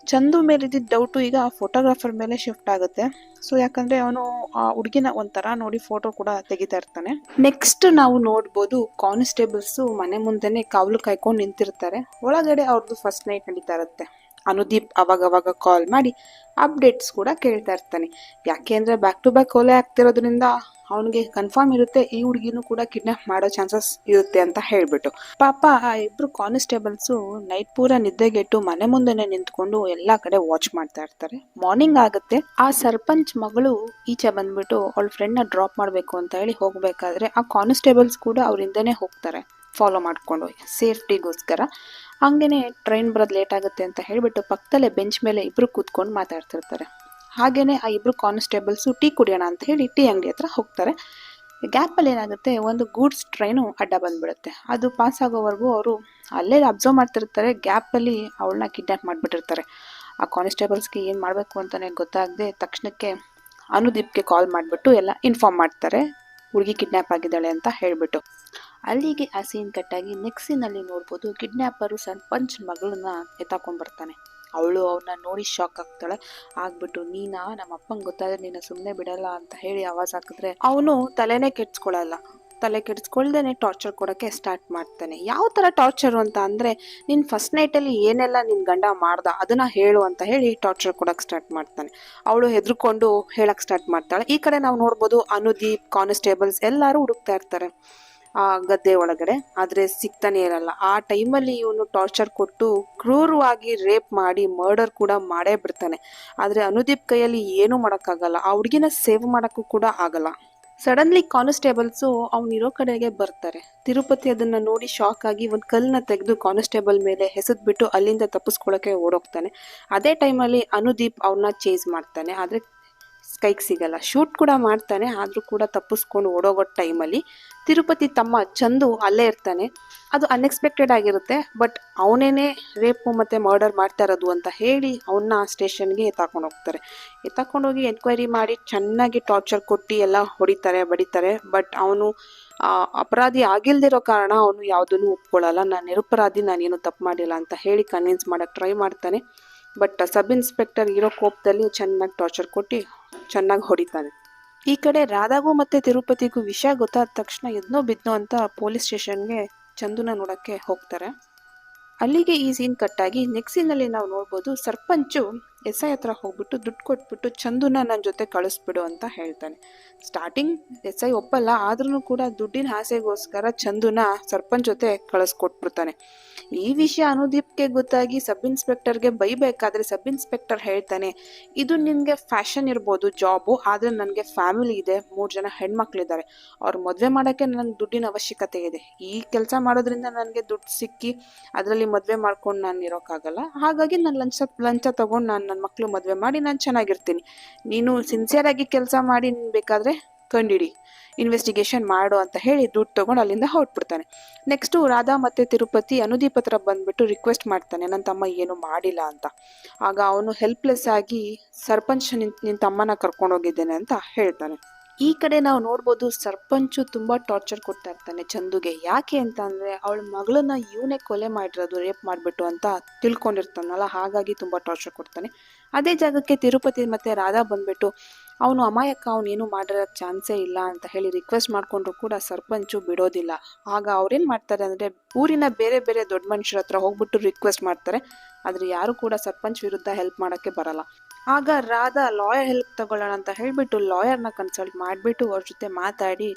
ಚಂದು ಮೇಲಿದ್ದ ಡೌಟು ಈಗ ಫೋಟೋಗ್ರಾಫರ್ ಮೇಲೆ ಶಿಫ್ಟ್ ಆಗುತ್ತೆ. ಸೊ ಯಾಕಂದ್ರೆ ಅವನು ಆ ಹುಡುಗಿನ ಒಂಥರ ನೋಡಿ ಫೋಟೋ ಕೂಡ ತೆಗಿತಾ ಇರ್ತಾನೆ. ನೆಕ್ಸ್ಟ್ ನಾವು ನೋಡ್ಬೋದು ಕಾನ್ಸ್ಟೇಬಲ್ಸ್ ಮನೆ ಮುಂದೆನೆ ಕಾವಲು ಕಾಯ್ಕೊಂಡು ನಿಂತಿರ್ತಾರೆ. ಒಳಗಡೆ ಅವ್ರದ್ದು ಫಸ್ಟ್ ನೈಟ್ ನಡೀತಾ ಇರುತ್ತೆ. ಅನುದೀಪ್ ಅವಾಗ ಕಾಲ್ ಮಾಡಿ ಅಪ್ಡೇಟ್ಸ್ ಕೂಡ ಕೇಳ್ತಾ ಇರ್ತಾನೆ. ಯಾಕೆ ಅಂದ್ರೆ ಬ್ಯಾಕ್ ಟು ಬ್ಯಾಕ್ ಕೊಲೆ ಆಗ್ತಿರೋದ್ರಿಂದ ಅವನಿಗೆ ಕನ್ಫರ್ಮ್ ಇರುತ್ತೆ ಈ ಹುಡುಗಿನೂ ಕೂಡ ಕಿಡ್ನಾಪ್ ಮಾಡೋ ಚಾನ್ಸಸ್ ಇರುತ್ತೆ ಅಂತ ಹೇಳ್ಬಿಟ್ಟು. ಪಾಪ ಆ ಇಬ್ರು ಕಾನ್ಸ್ಟೇಬಲ್ಸ್ ನೈಟ್ ಪೂರ ನಿದ್ದೆಗೆಟ್ಟು ಮನೆ ಮುಂದೆನೆ ನಿಂತ್ಕೊಂಡು ಎಲ್ಲಾ ಕಡೆ ವಾಚ್ ಮಾಡ್ತಾ ಇರ್ತಾರೆ. ಮಾರ್ನಿಂಗ್ ಆಗುತ್ತೆ. ಆ ಸರ್ಪಂಚ್ ಮಗಳು ಈಚೆ ಬಂದ್ಬಿಟ್ಟು ಅವಳ ಫ್ರೆಂಡ್ ನ ಡ್ರಾಪ್ ಮಾಡ್ಬೇಕು ಅಂತ ಹೇಳಿ ಹೋಗ್ಬೇಕಾದ್ರೆ ಆ ಕಾನ್ಸ್ಟೇಬಲ್ಸ್ ಕೂಡ ಅವ್ರಿಂದನೇ ಹೋಗ್ತಾರೆ ಫಾಲೋ ಮಾಡ್ಕೊಂಡು ಸೇಫ್ಟಿಗೋಸ್ಕರ. ಹಂಗೇನೆ ಟ್ರೈನ್ ಬರೋದು ಲೇಟ್ ಆಗುತ್ತೆ ಅಂತ ಹೇಳ್ಬಿಟ್ಟು ಪಕ್ಕದಲ್ಲೇ ಬೆಂಚ್ ಮೇಲೆ ಇಬ್ರು ಕೂತ್ಕೊಂಡು ಮಾತಾಡ್ತಿರ್ತಾರೆ. ಹಾಗೇನೆ ಆ ಇಬ್ರು ಕಾನ್ಸ್ಟೇಬಲ್ಸ್ ಟೀ ಕುಡಿಯೋಣ ಅಂತ ಹೇಳಿ ಟೀ ಅಂಗಡಿ ಹತ್ರ ಹೋಗ್ತಾರೆ. ಗ್ಯಾಪಲ್ಲಿ ಏನಾಗುತ್ತೆ, ಒಂದು ಗೂಡ್ಸ್ ಟ್ರೈನು ಅಡ್ಡ ಬಂದ್ಬಿಡುತ್ತೆ. ಅದು ಪಾಸ್ ಆಗೋವರೆಗೂ ಅವರು ಅಲ್ಲೇ ಅಬ್ಸರ್ವ್ ಮಾಡ್ತಿರ್ತಾರೆ. ಗ್ಯಾಪಲ್ಲಿ ಅವಳನ್ನ ಕಿಡ್ನಾಪ್ ಮಾಡಿಬಿಟ್ಟಿರ್ತಾರೆ. ಆ ಕಾನ್ಸ್ಟೇಬಲ್ಸ್ಗೆ ಏನು ಮಾಡಬೇಕು ಅಂತಲೇ ಗೊತ್ತಾಗದೆ ತಕ್ಷಣಕ್ಕೆ ಅನುದೀಪ್ಗೆ ಕಾಲ್ ಮಾಡಿಬಿಟ್ಟು ಎಲ್ಲ ಇನ್ಫಾರ್ಮ್ ಮಾಡ್ತಾರೆ, ಹುಡುಗಿ ಕಿಡ್ನಾಪ್ ಆಗಿದ್ದಾಳೆ ಅಂತ ಹೇಳ್ಬಿಟ್ಟು. ಅಲ್ಲಿಗೆ ಆ ಸೀನ್ ಕಟ್ಟಾಗಿ ನೆಕ್ಸ್ಟ್ ಸೀನಲ್ಲಿ ನೋಡ್ಬೋದು ಕಿಡ್ನಾಪರು ಸರ್ಪಂಚ್ ಮಗಳನ್ನ ಎತ್ತಾಕೊಂಡ್ಬರ್ತಾನೆ. ಅವಳು ಅವನ್ನ ನೋಡಿ ಶಾಕ್ ಆಗ್ತಾಳೆ. ಆಗ್ಬಿಟ್ಟು ನೀನಾ, ನಮ್ಮ ಅಪ್ಪಂಗೆ ಗೊತ್ತಾದ್ರೆ ನೀನು ಸುಮ್ಮನೆ ಬಿಡಲ್ಲ ಅಂತ ಹೇಳಿ ಆವಾಜ್ ಹಾಕಿದ್ರೆ ಅವನು ತಲೆನೇ ಕೆಡ್ಸ್ಕೊಳಲ್ಲ. ತಲೆ ಕೆಡಿಸ್ಕೊಳ್ದೇನೆ ಟಾರ್ಚರ್ ಕೊಡೋಕ್ಕೆ ಸ್ಟಾರ್ಟ್ ಮಾಡ್ತಾನೆ. ಯಾವ ಥರ ಟಾರ್ಚರು ಅಂತ ಅಂದರೆ, ನಿನ್ನ ಫಸ್ಟ್ ನೈಟಲ್ಲಿ ಏನೆಲ್ಲ ನಿನ್ನ ಗಂಡ ಮಾಡ್ದ ಅದನ್ನು ಹೇಳು ಅಂತ ಹೇಳಿ ಟಾರ್ಚರ್ ಕೊಡೋಕ್ಕೆ ಸ್ಟಾರ್ಟ್ ಮಾಡ್ತಾನೆ. ಅವಳು ಹೆದರ್ಕೊಂಡು ಹೇಳಕ್ಕೆ ಸ್ಟಾರ್ಟ್ ಮಾಡ್ತಾಳೆ. ಈ ಕಡೆ ನಾವು ನೋಡ್ಬೋದು ಅನುದೀಪ್, ಕಾನ್ಸ್ಟೇಬಲ್ಸ್ ಎಲ್ಲರೂ ಹುಡುಕ್ತಾ ಇರ್ತಾರೆ ಆ ಗದ್ದೆ ಒಳಗಡೆ. ಆದರೆ ಸಿಗ್ತಾನೆ ಇರಲ್ಲ. ಆ ಟೈಮಲ್ಲಿ ಇವನು ಟಾರ್ಚರ್ ಕೊಟ್ಟು ಕ್ರೂರವಾಗಿ ರೇಪ್ ಮಾಡಿ ಮರ್ಡರ್ ಕೂಡ ಮಾಡೇ ಬಿಡ್ತಾನೆ. ಆದರೆ ಅನುದೀಪ್ ಕೈಯಲ್ಲಿ ಏನೂ ಮಾಡೋಕ್ಕಾಗಲ್ಲ. ಆ ಹುಡುಗಿನ ಸೇವ್ ಮಾಡೋಕ್ಕೂ ಕೂಡ ಆಗಲ್ಲ. ಸಡನ್ಲಿ ಕಾನ್ಸ್ಟೇಬಲ್ಸು ಅವನಿರೋ ಕಡೆಗೆ ಬರ್ತಾರೆ. ತಿರುಪತಿ ಅದನ್ನ ನೋಡಿ ಶಾಕ್ ಆಗಿ ಒಂದು ಕಲ್ಲನ್ನ ತೆಗೆದು ಕಾನ್ಸ್ಟೇಬಲ್ ಮೇಲೆ ಹೆಸದ್ಬಿಟ್ಟು ಅಲ್ಲಿಂದ ತಪ್ಪಿಸ್ಕೊಳ್ಳೋಕೆ ಓಡೋಗ್ತಾನೆ. ಅದೇ ಟೈಮಲ್ಲಿ ಅನುದೀಪ್ ಅವನ್ನ ಚೇಸ್ ಮಾಡ್ತಾನೆ. ಆದರೆ ಕೈಗೆ ಸಿಗಲ್ಲ. ಶೂಟ್ ಕೂಡ ಮಾಡ್ತಾನೆ, ಆದರೂ ಕೂಡ ತಪ್ಪಿಸ್ಕೊಂಡು ಓಡೋಗೋ ಟೈಮಲ್ಲಿ ತಿರುಪತಿ ತಮ್ಮ ಚಂದು ಅಲ್ಲೇ ಇರ್ತಾನೆ. ಅದು ಅನ್ಎಕ್ಸ್ಪೆಕ್ಟೆಡ್ ಆಗಿರುತ್ತೆ. ಬಟ್ ಅವನೇನೆ ರೇಪ್ ಮತ್ತು ಮರ್ಡರ್ ಮಾಡ್ತಾ ಇರೋದು ಅಂತ ಹೇಳಿ ಅವನ್ನ ಸ್ಟೇಷನ್ಗೆ ಎತ್ತಾಕೊಂಡು ಹೋಗ್ತಾರೆ. ಎತ್ತಾಕೊಂಡೋಗಿ ಎನ್ಕ್ವೈರಿ ಮಾಡಿ ಚೆನ್ನಾಗಿ ಟಾರ್ಚರ್ ಕೊಟ್ಟು ಎಲ್ಲ ಹೊಡಿತಾರೆ, ಬಡಿತಾರೆ. ಬಟ್ ಅವನು ಅಪರಾಧಿ ಆಗಿಲ್ದಿರೋ ಕಾರಣ ಅವನು ಯಾವುದನ್ನು ಒಪ್ಕೊಳ್ಳಲ್ಲ. ನಾನು ನಿರಪರಾಧಿ, ನಾನೇನು ತಪ್ಪು ಮಾಡಿಲ್ಲ ಅಂತ ಹೇಳಿ ಕನ್ವಿನ್ಸ್ ಮಾಡೋಕ್ಕೆ ಟ್ರೈ ಮಾಡ್ತಾನೆ. ಬಟ್ ಸಬ್ ಇನ್ಸ್ಪೆಕ್ಟರ್ ಇರೋ ಕೋಪದಲ್ಲಿ ಚೆನ್ನಾಗಿ ಟಾರ್ಚರ್ ಕೊಟ್ಟು ಚೆನ್ನಾಗಿ ಹೊಡಿತಾನೆ. ಈ ಕಡೆ ರಾಧಾಗೂ ಮತ್ತೆ ತಿರುಪತಿಗೂ ವಿಷಯ ಗೊತ್ತಾದ ತಕ್ಷಣ ಎದ್ನೋ ಬಿದ್ನೋ ಅಂತ ಪೊಲೀಸ್ ಸ್ಟೇಷನ್ಗೆ ಚಂದುನ ನೋಡಕ್ಕೆ ಹೋಗ್ತಾರೆ. ಅಲ್ಲಿಗೆ ಈ ಸೀನ್ ಕಟ್ಟಾಗಿ ನೆಕ್ಸ್ಟ್ ಸೀನಲ್ಲಿ ನಾವು ನೋಡ್ಬೋದು ಸರ್ಪಂಚು ಎಸ್ ಐ ಹತ್ರ ಹೋಗ್ಬಿಟ್ಟು ದುಡ್ಡು ಕೊಟ್ಬಿಟ್ಟು ಚಂದುನ ನನ್ನ ಜೊತೆ ಕಳಿಸ್ಬಿಡು ಅಂತ ಹೇಳ್ತಾನೆ. ಸ್ಟಾರ್ಟಿಂಗ್ ಎಸ್ ಐ ಒಪ್ಪಲ್ಲ, ಆದ್ರೂ ಕೂಡ ದುಡ್ಡಿನ ಆಸೆಗೋಸ್ಕರ ಚಂದುನ ಸರ್ಪಂಚ್ ಜೊತೆ ಕಳಿಸ್ಕೊಟ್ಬಿಡ್ತಾನೆ. ಈ ವಿಷಯ ಅನುದೀಪ್ಗೆ ಗೊತ್ತಾಗಿ ಸಬ್ ಇನ್ಸ್ಪೆಕ್ಟರ್ಗೆ ಬೈಬೇಕಾದ್ರೆ ಸಬ್ ಇನ್ಸ್ಪೆಕ್ಟರ್ ಹೇಳ್ತಾನೆ, ಇದು ನಿನಗೆ ಫ್ಯಾಷನ್ ಇರ್ಬೋದು ಜಾಬು, ಆದರೆ ನನಗೆ ಫ್ಯಾಮಿಲಿ ಇದೆ, 3 ಜನ ಹೆಣ್ಮಕ್ಳಿದ್ದಾರೆ, ಅವ್ರು ಮದುವೆ ಮಾಡೋಕ್ಕೆ ನನಗೆ ದುಡ್ಡಿನ ಅವಶ್ಯಕತೆ ಇದೆ. ಈ ಕೆಲಸ ಮಾಡೋದ್ರಿಂದ ನನಗೆ ದುಡ್ಡು ಸಿಕ್ಕಿ ಅದರಲ್ಲಿ ಮದುವೆ ಮಾಡ್ಕೊಂಡು ನಾನು ಇರೋಕ್ಕಾಗಲ್ಲ. ಹಾಗಾಗಿ ನಾನು ಲಂಚ ತಗೊಂಡು ನಾನು ನನ್ನ ಮಕ್ಕಳು ಮದುವೆ ಮಾಡಿ ನಾನು ಚೆನ್ನಾಗಿರ್ತೀನಿ. ನೀನು ಸಿನ್ಸಿಯರಾಗಿ ಕೆಲಸ ಮಾಡಿ ನೀನು ಬೇಕಾದರೆ ಕಂಡಿಡಿ, ಇನ್ವೆಸ್ಟಿಗೇಷನ್ ಮಾಡು ಅಂತ ಹೇಳಿ ದುಡ್ಡು ತೊಗೊಂಡು ಅಲ್ಲಿಂದ ಹೊರಟ್ಬಿಡ್ತಾನೆ. ನೆಕ್ಸ್ಟು ರಾಧಾ ಮತ್ತು ತಿರುಪತಿ ಅನುದೀಪ್ ಹತ್ರ ಬಂದ್ಬಿಟ್ಟು ರಿಕ್ವೆಸ್ಟ್ ಮಾಡ್ತಾನೆ, ನನ್ನ ತಮ್ಮ ಏನು ಮಾಡಿಲ್ಲ ಅಂತ. ಆಗ ಅವನು ಹೆಲ್ಪ್ಲೆಸ್ ಆಗಿ ಸರ್ಪಂಚ್ ನಿನ್ನ ತಮ್ಮನ ಕರ್ಕೊಂಡೋಗಿದ್ದೇನೆ ಅಂತ ಹೇಳ್ತಾನೆ. ಈ ಕಡೆ ನಾವು ನೋಡ್ಬೋದು ಸರ್ಪಂಚು ತುಂಬ ಟಾರ್ಚರ್ ಕೊಡ್ತಾ ಇರ್ತಾನೆ ಚಂದುಗೆ. ಯಾಕೆ ಅಂತ ಅಂದರೆ ಅವಳ ಮಗಳನ್ನ ಇವನೇ ಕೊಲೆ ಮಾಡಿರೋದು, ರೇಪ್ ಮಾಡಿಬಿಟ್ಟು ಅಂತ ತಿಳ್ಕೊಂಡಿರ್ತಾನಲ್ಲ, ಹಾಗಾಗಿ ತುಂಬ ಟಾರ್ಚರ್ ಕೊಡ್ತಾನೆ. ಅದೇ ಜಾಗಕ್ಕೆ ತಿರುಪತಿ ಮತ್ತು ರಾಧಾ ಬಂದ್ಬಿಟ್ಟು ಅವನು ಅಮಾಯಕ, ಅವನೇನು ಮಾಡಿರೋ ಚಾನ್ಸೇ ಇಲ್ಲ ಅಂತ ಹೇಳಿ ರಿಕ್ವೆಸ್ಟ್ ಮಾಡಿಕೊಂಡ್ರು ಕೂಡ ಸರ್ಪಂಚು ಬಿಡೋದಿಲ್ಲ. ಆಗ ಅವ್ರೇನು ಮಾಡ್ತಾರೆ ಅಂದರೆ ಊರಿನ ಬೇರೆ ಬೇರೆ ದೊಡ್ಡ ಮನುಷ್ಯರ ಹತ್ರ ಹೋಗ್ಬಿಟ್ಟು ರಿಕ್ವೆಸ್ಟ್ ಮಾಡ್ತಾರೆ. ಆದರೆ ಯಾರು ಕೂಡ ಸರ್ಪಂಚ್ ವಿರುದ್ಧ ಹೆಲ್ಪ್ ಮಾಡೋಕ್ಕೆ ಬರಲ್ಲ. ಆಗ ರಾಧಾ ಲಾಯರ್ ಹೆಲ್ಪ್ ತಗೊಳ್ಳೋಣ ಅಂತ ಹೇಳಿಬಿಟ್ಟು ಲಾಯರ್ನ ಕನ್ಸಲ್ಟ್ ಮಾಡಿಬಿಟ್ಟು ಅವ್ರ ಜೊತೆ ಮಾತಾಡಿ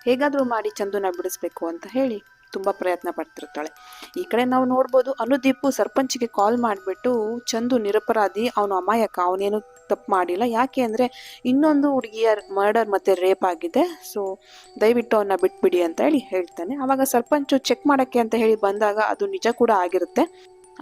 ಹೇಗಾದರೂ ಮಾಡಿ ಚಂದುನ ಬಿಡಿಸ್ಬೇಕು ಅಂತ ಹೇಳಿ ತುಂಬ ಪ್ರಯತ್ನ ಪಡ್ತಿರ್ತಾಳೆ. ಈ ಕಡೆ ನಾವು ನೋಡ್ಬೋದು ಅನುದೀಪು ಸರ್ಪಂಚಿಗೆ ಕಾಲ್ ಮಾಡಿಬಿಟ್ಟು ಚಂದು ನಿರಪರಾಧಿ, ಅವನು ಅಮಾಯಕ, ಅವನೇನು ತಪ್ಪು ಮಾಡಿಲ್ಲ, ಯಾಕೆ ಅಂದರೆ ಇನ್ನೊಂದು ಹುಡುಗಿಯ ಮರ್ಡರ್ ಮತ್ತು ರೇಪ್ ಆಗಿದೆ, ಸೊ ದಯವಿಟ್ಟು ಅವನ್ನ ಬಿಟ್ಬಿಡಿ ಅಂತ ಹೇಳಿ ಹೇಳ್ತಾನೆ. ಆವಾಗ ಸರ್ಪಂಚು ಚೆಕ್ ಮಾಡೋಕ್ಕೆ ಅಂತ ಹೇಳಿ ಬಂದಾಗ ಅದು ನಿಜ ಕೂಡ ಆಗಿರುತ್ತೆ.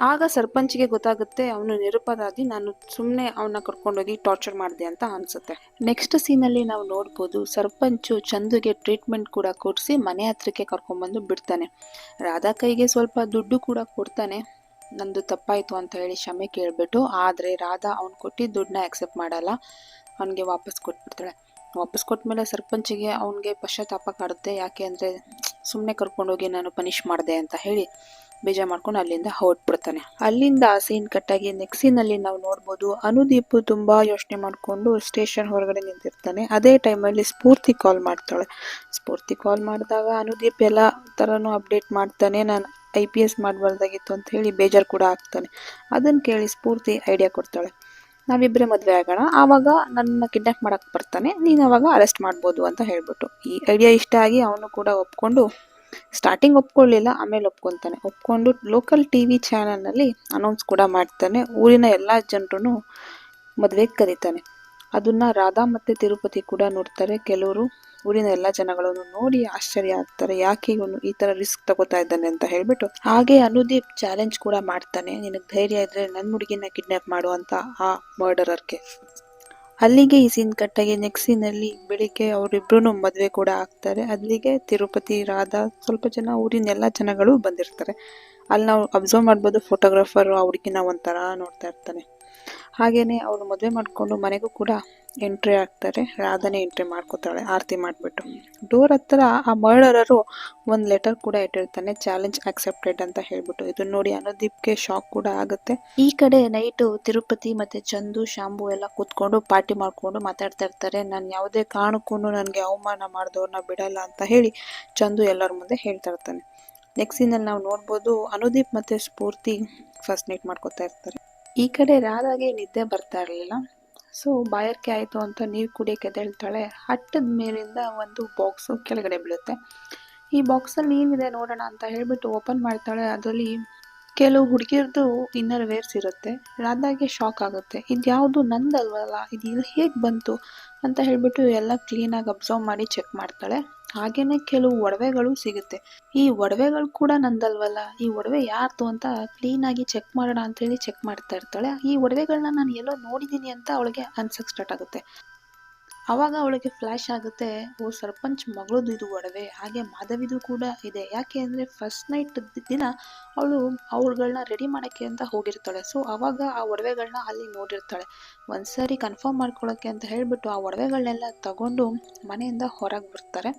ಆಗ ಸರ್ಪಂಚ್ಗೆ ಗೊತ್ತಾಗುತ್ತೆ ಅವನು ನಿರಪರಾಧಿ, ನಾನು ಸುಮ್ಮನೆ ಅವನ್ನ ಕರ್ಕೊಂಡೋಗಿ ಟಾರ್ಚರ್ ಮಾಡಿದೆ ಅಂತ ಅನಿಸುತ್ತೆ. ನೆಕ್ಸ್ಟ್ ಸೀನಲ್ಲಿ ನಾವು ನೋಡ್ಬೋದು ಸರ್ಪಂಚು ಚಂದುಗೆ ಟ್ರೀಟ್ಮೆಂಟ್ ಕೂಡ ಕೊಡಿಸಿ ಮನೆ ಹತ್ರಕ್ಕೆ ಕರ್ಕೊಂಡ್ಬಂದು ಬಿಡ್ತಾನೆ. ರಾಧಾ ಕೈಗೆ ಸ್ವಲ್ಪ ದುಡ್ಡು ಕೂಡ ಕೊಡ್ತಾನೆ, ನಂದು ತಪ್ಪಾಯಿತು ಅಂತ ಹೇಳಿ ಕ್ಷಮೆ ಕೇಳಿಬಿಟ್ಟು. ಆದರೆ ರಾಧಾ ಅವ್ನು ಕೊಟ್ಟಿದ್ದ ದುಡ್ಡನ್ನ ಆಕ್ಸೆಪ್ಟ್ ಮಾಡಲ್ಲ, ಅವನಿಗೆ ವಾಪಸ್ ಕೊಟ್ಬಿಡ್ತಾಳೆ. ವಾಪಸ್ ಕೊಟ್ಮೇಲೆ ಸರ್ಪಂಚಿಗೆ ಅವನಿಗೆ ಪಶ್ಚಾತ್ತಾಪ ಕಾಡುತ್ತೆ. ಯಾಕೆ ಅಂದರೆ ಸುಮ್ಮನೆ ಕರ್ಕೊಂಡೋಗಿ ನಾನು ಪನಿಷ್ ಮಾಡಿದೆ ಅಂತ ಹೇಳಿ ಬೇಜಾರು ಮಾಡ್ಕೊಂಡು ಅಲ್ಲಿಂದ ಹೊರಟ್ಬಿಡ್ತಾನೆ. ಅಲ್ಲಿಂದ ಸೀನ್ ಕಟ್ಟಾಗಿ ನೆಕ್ಸ್ಟ್ ಸೀನಲ್ಲಿ ನಾವು ನೋಡ್ಬೋದು ಅನುದೀಪ್ ತುಂಬಾ ಯೋಚನೆ ಮಾಡ್ಕೊಂಡು ಸ್ಟೇಷನ್ ಹೊರಗಡೆ ನಿಂತಿರ್ತಾನೆ. ಅದೇ ಟೈಮಲ್ಲಿ ಸ್ಫೂರ್ತಿ ಕಾಲ್ ಮಾಡ್ತಾಳೆ. ಸ್ಫೂರ್ತಿ ಕಾಲ್ ಮಾಡಿದಾಗ ಅನುದೀಪ್ ಎಲ್ಲ ಥರನೂ ಅಪ್ಡೇಟ್ ಮಾಡ್ತಾನೆ. ನಾನು IPS ಮಾಡಬಾರ್ದಾಗಿತ್ತು ಅಂತ ಹೇಳಿ ಬೇಜಾರು ಕೂಡ ಆಗ್ತಾನೆ. ಅದನ್ನು ಕೇಳಿ ಸ್ಫೂರ್ತಿ ಐಡಿಯಾ ಕೊಡ್ತಾಳೆ, ನಾವಿಬ್ಬರೇ ಮದುವೆ ಆಗೋಣ, ಆವಾಗ ನನ್ನ ಕಿಡ್ನಾಪ್ ಮಾಡಕ್ಕೆ ಬರ್ತಾನೆ, ನೀನು ಅವಾಗ ಅರೆಸ್ಟ್ ಮಾಡ್ಬೋದು ಅಂತ ಹೇಳ್ಬಿಟ್ಟು. ಈ ಐಡಿಯಾ ಇಷ್ಟ ಆಗಿ ಅವನು ಕೂಡ ಒಪ್ಕೊಂಡು, ಸ್ಟಾರ್ಟಿಂಗ್ ಒಪ್ಕೊಳ್ಳಿಲ್ಲ, ಆಮೇಲೆ ಒಪ್ಕೊಂಡು ಲೋಕಲ್ TV ಚಾನಲ್ನಲ್ಲಿ ಅನೌನ್ಸ್ ಕೂಡ ಮಾಡ್ತಾನೆ. ಊರಿನ ಎಲ್ಲ ಜನರು ಮದುವೆಗೆ ಕರೀತಾನೆ. ಅದನ್ನ ರಾಧಾ ಮತ್ತು ತಿರುಪತಿ ಕೂಡ ನೋಡ್ತಾರೆ. ಕೆಲವರು ಊರಿನ ಎಲ್ಲ ಜನಗಳನ್ನು ನೋಡಿ ಆಶ್ಚರ್ಯ ಆಗ್ತಾರೆ, ಯಾಕೆ ಇವನು ಈ ಥರ ರಿಸ್ಕ್ ತಗೋತಾ ಇದ್ದಾನೆ ಅಂತ ಹೇಳ್ಬಿಟ್ಟು. ಹಾಗೆ ಅನುದೀಪ್ ಚಾಲೆಂಜ್ ಕೂಡ ಮಾಡ್ತಾನೆ, ನಿನಗೆ ಧೈರ್ಯ ಇದ್ರೆ ನನ್ನ ಹುಡುಗಿನ ಕಿಡ್ನಾಪ್ ಮಾಡುವಂತ ಆ ಮರ್ಡರರ್ಗೆ. ಅಲ್ಲಿಗೆ ಈ ಸೀನ್ ಕಟ್ಟಾಗಿ ನೆಕ್ಸ್ಟ್ ಸೀನಲ್ಲಿ ಬೆಳಿಗ್ಗೆ ಅವರಿಬ್ರು ಮದುವೆ ಕೂಡ ಆಗ್ತಾರೆ. ಅಲ್ಲಿಗೆ ತಿರುಪತಿ, ರಾಧಾ, ಸ್ವಲ್ಪ ಜನ ಊರಿನ ಎಲ್ಲ ಜನಗಳು ಬಂದಿರ್ತಾರೆ. ಅಲ್ಲಿ ನಾವು ಅಬ್ಸರ್ವ್ ಮಾಡ್ಬೋದು ಫೋಟೋಗ್ರಾಫರ್ ಆ ಹುಡುಗಿನ ಒಂಥರ ನೋಡ್ತಾ ಇರ್ತಾನೆ. ಹಾಗೇನೆ ಅವ್ರು ಮದುವೆ ಮಾಡ್ಕೊಂಡು ಮನೆಗೂ ಕೂಡ ಎಂಟ್ರಿ ಆಗ್ತಾರೆ. ರಾಧಾನೇ ಎಂಟ್ರಿ ಮಾಡ್ಕೋತಾಳೆ ಆರತಿ ಮಾಡಿಬಿಟ್ಟು. ಡೋರ್ ಹತ್ರ ಆ ಮರ್ಡರರು ಒಂದು ಲೆಟರ್ ಕೂಡ ಇಟ್ಟಿರ್ತಾನೆ, ಚಾಲೆಂಜ್ ಆಕ್ಸೆಪ್ಟೆಡ್ ಅಂತ ಹೇಳ್ಬಿಟ್ಟು. ಇದನ್ನ ನೋಡಿ ಅನುದೀಪ್ಗೆ ಶಾಕ್ ಕೂಡ ಆಗುತ್ತೆ. ಈ ಕಡೆ ನೈಟು ತಿರುಪತಿ ಮತ್ತೆ ಚಂದು, ಶಾಂಬು ಎಲ್ಲ ಕೂತ್ಕೊಂಡು ಪಾರ್ಟಿ ಮಾಡ್ಕೊಂಡು ಮಾತಾಡ್ತಾ ಇರ್ತಾರೆ. ನಾನು ಯಾವುದೇ ಕಾರಣಕ್ಕೂ ನನಗೆ ಅವಮಾನ ಮಾಡಿದವ್ರನ್ನ ಬಿಡಲ್ಲ ಅಂತ ಹೇಳಿ ಚಂದು ಎಲ್ಲರ ಮುಂದೆ ಹೇಳ್ತಾ ಇರ್ತಾನೆ. ನೆಕ್ಸ್ಟ್ ಸೀನಲ್ಲಿ ನಾವು ನೋಡ್ಬೋದು ಅನುದೀಪ್ ಮತ್ತೆ ಸ್ಫೂರ್ತಿ ಫಸ್ಟ್ ನೈಟ್ ಮಾಡ್ಕೋತಾ ಇರ್ತಾರೆ. ಈ ಕಡೆ ರಾಧಾಗೆ ನಿದ್ದೆ ಬರ್ತಾ ಇರಲಿಲ್ಲ. ಸೊ ಬಾಯಾರಿಕೆ ಆಯಿತು ಅಂತ ನೀರು ಕುಡಿಯೋಕೆ ಎದ್ದೇಳ್ತಾಳೆ. ಹಟ್ಟದ ಮೇಲಿಂದ ಒಂದು ಬಾಕ್ಸು ಕೆಳಗಡೆ ಬೀಳುತ್ತೆ. ಈ ಬಾಕ್ಸಲ್ಲಿ ಏನಿದೆ ನೋಡೋಣ ಅಂತ ಹೇಳ್ಬಿಟ್ಟು ಓಪನ್ ಮಾಡ್ತಾಳೆ. ಅದರಲ್ಲಿ ಕೆಲವು ಹುಡುಗಿಯರ್ದು ಇನ್ನರ್ ವೇರ್ಸ್ ಇರುತ್ತೆ. ರಾಧಾಗೆ ಶಾಕ್ ಆಗುತ್ತೆ, ಇದು ಯಾವುದು ನಂದಲ್ವಲ್ಲ, ಇದು ಇಲ್ಲಿ ಹೇಗೆ ಬಂತು ಅಂತ ಹೇಳ್ಬಿಟ್ಟು ಎಲ್ಲ ಕ್ಲೀನಾಗಿ ಅಬ್ಸರ್ವ್ ಮಾಡಿ ಚೆಕ್ ಮಾಡ್ತಾಳೆ. ಹಾಗೇನೆ ಕೆಲವು ಒಡವೆಗಳು ಸಿಗುತ್ತೆ. ಈ ಒಡವೆಗಳು ಕೂಡ ನಂದಲ್ವಲ್ಲ, ಈ ಒಡವೆ ಯಾರ್ದು ಅಂತ ಕ್ಲೀನಾಗಿ ಚೆಕ್ ಮಾಡೋಣ ಅಂತೇಳಿ ಚೆಕ್ ಮಾಡ್ತಾ ಇರ್ತಾಳೆ. ಈ ಒಡವೆಗಳನ್ನ ನಾನು ಎಲ್ಲೋ ನೋಡಿದ್ದೀನಿ ಅಂತ ಅವಳಿಗೆ ಅನ್ಸಕ್ಕೆ ಸ್ಟಾರ್ಟ್ ಆಗುತ್ತೆ. ಆವಾಗ ಅವಳಿಗೆ ಫ್ಲ್ಯಾಶ್ ಆಗುತ್ತೆ, ಓ ಸರ್ಪಂಚ್ ಮಗಳದು ಇದು ಒಡವೆ, ಹಾಗೆ ಮಾಧವಿದು ಕೂಡ ಇದೆ. ಯಾಕೆ ಅಂದರೆ ಫಸ್ಟ್ ನೈಟ್ ದಿನ ಅವಳುಗಳನ್ನ ರೆಡಿ ಮಾಡೋಕ್ಕೆ ಅಂತ ಹೋಗಿರ್ತಾಳೆ. ಸೊ ಆವಾಗ ಆ ಒಡವೆಗಳನ್ನ ಅಲ್ಲಿ ನೋಡಿರ್ತಾಳೆ. ಒಂದ್ಸರಿ ಕನ್ಫರ್ಮ್ ಮಾಡ್ಕೊಳ್ಳೋಕ್ಕೆ ಅಂತ ಹೇಳ್ಬಿಟ್ಟು ಆ ಒಡವೆಗಳನ್ನೆಲ್ಲ ತಗೊಂಡು ಮನೆಯಿಂದ ಹೊರಗೆ ಬರ್ತಾರೆ.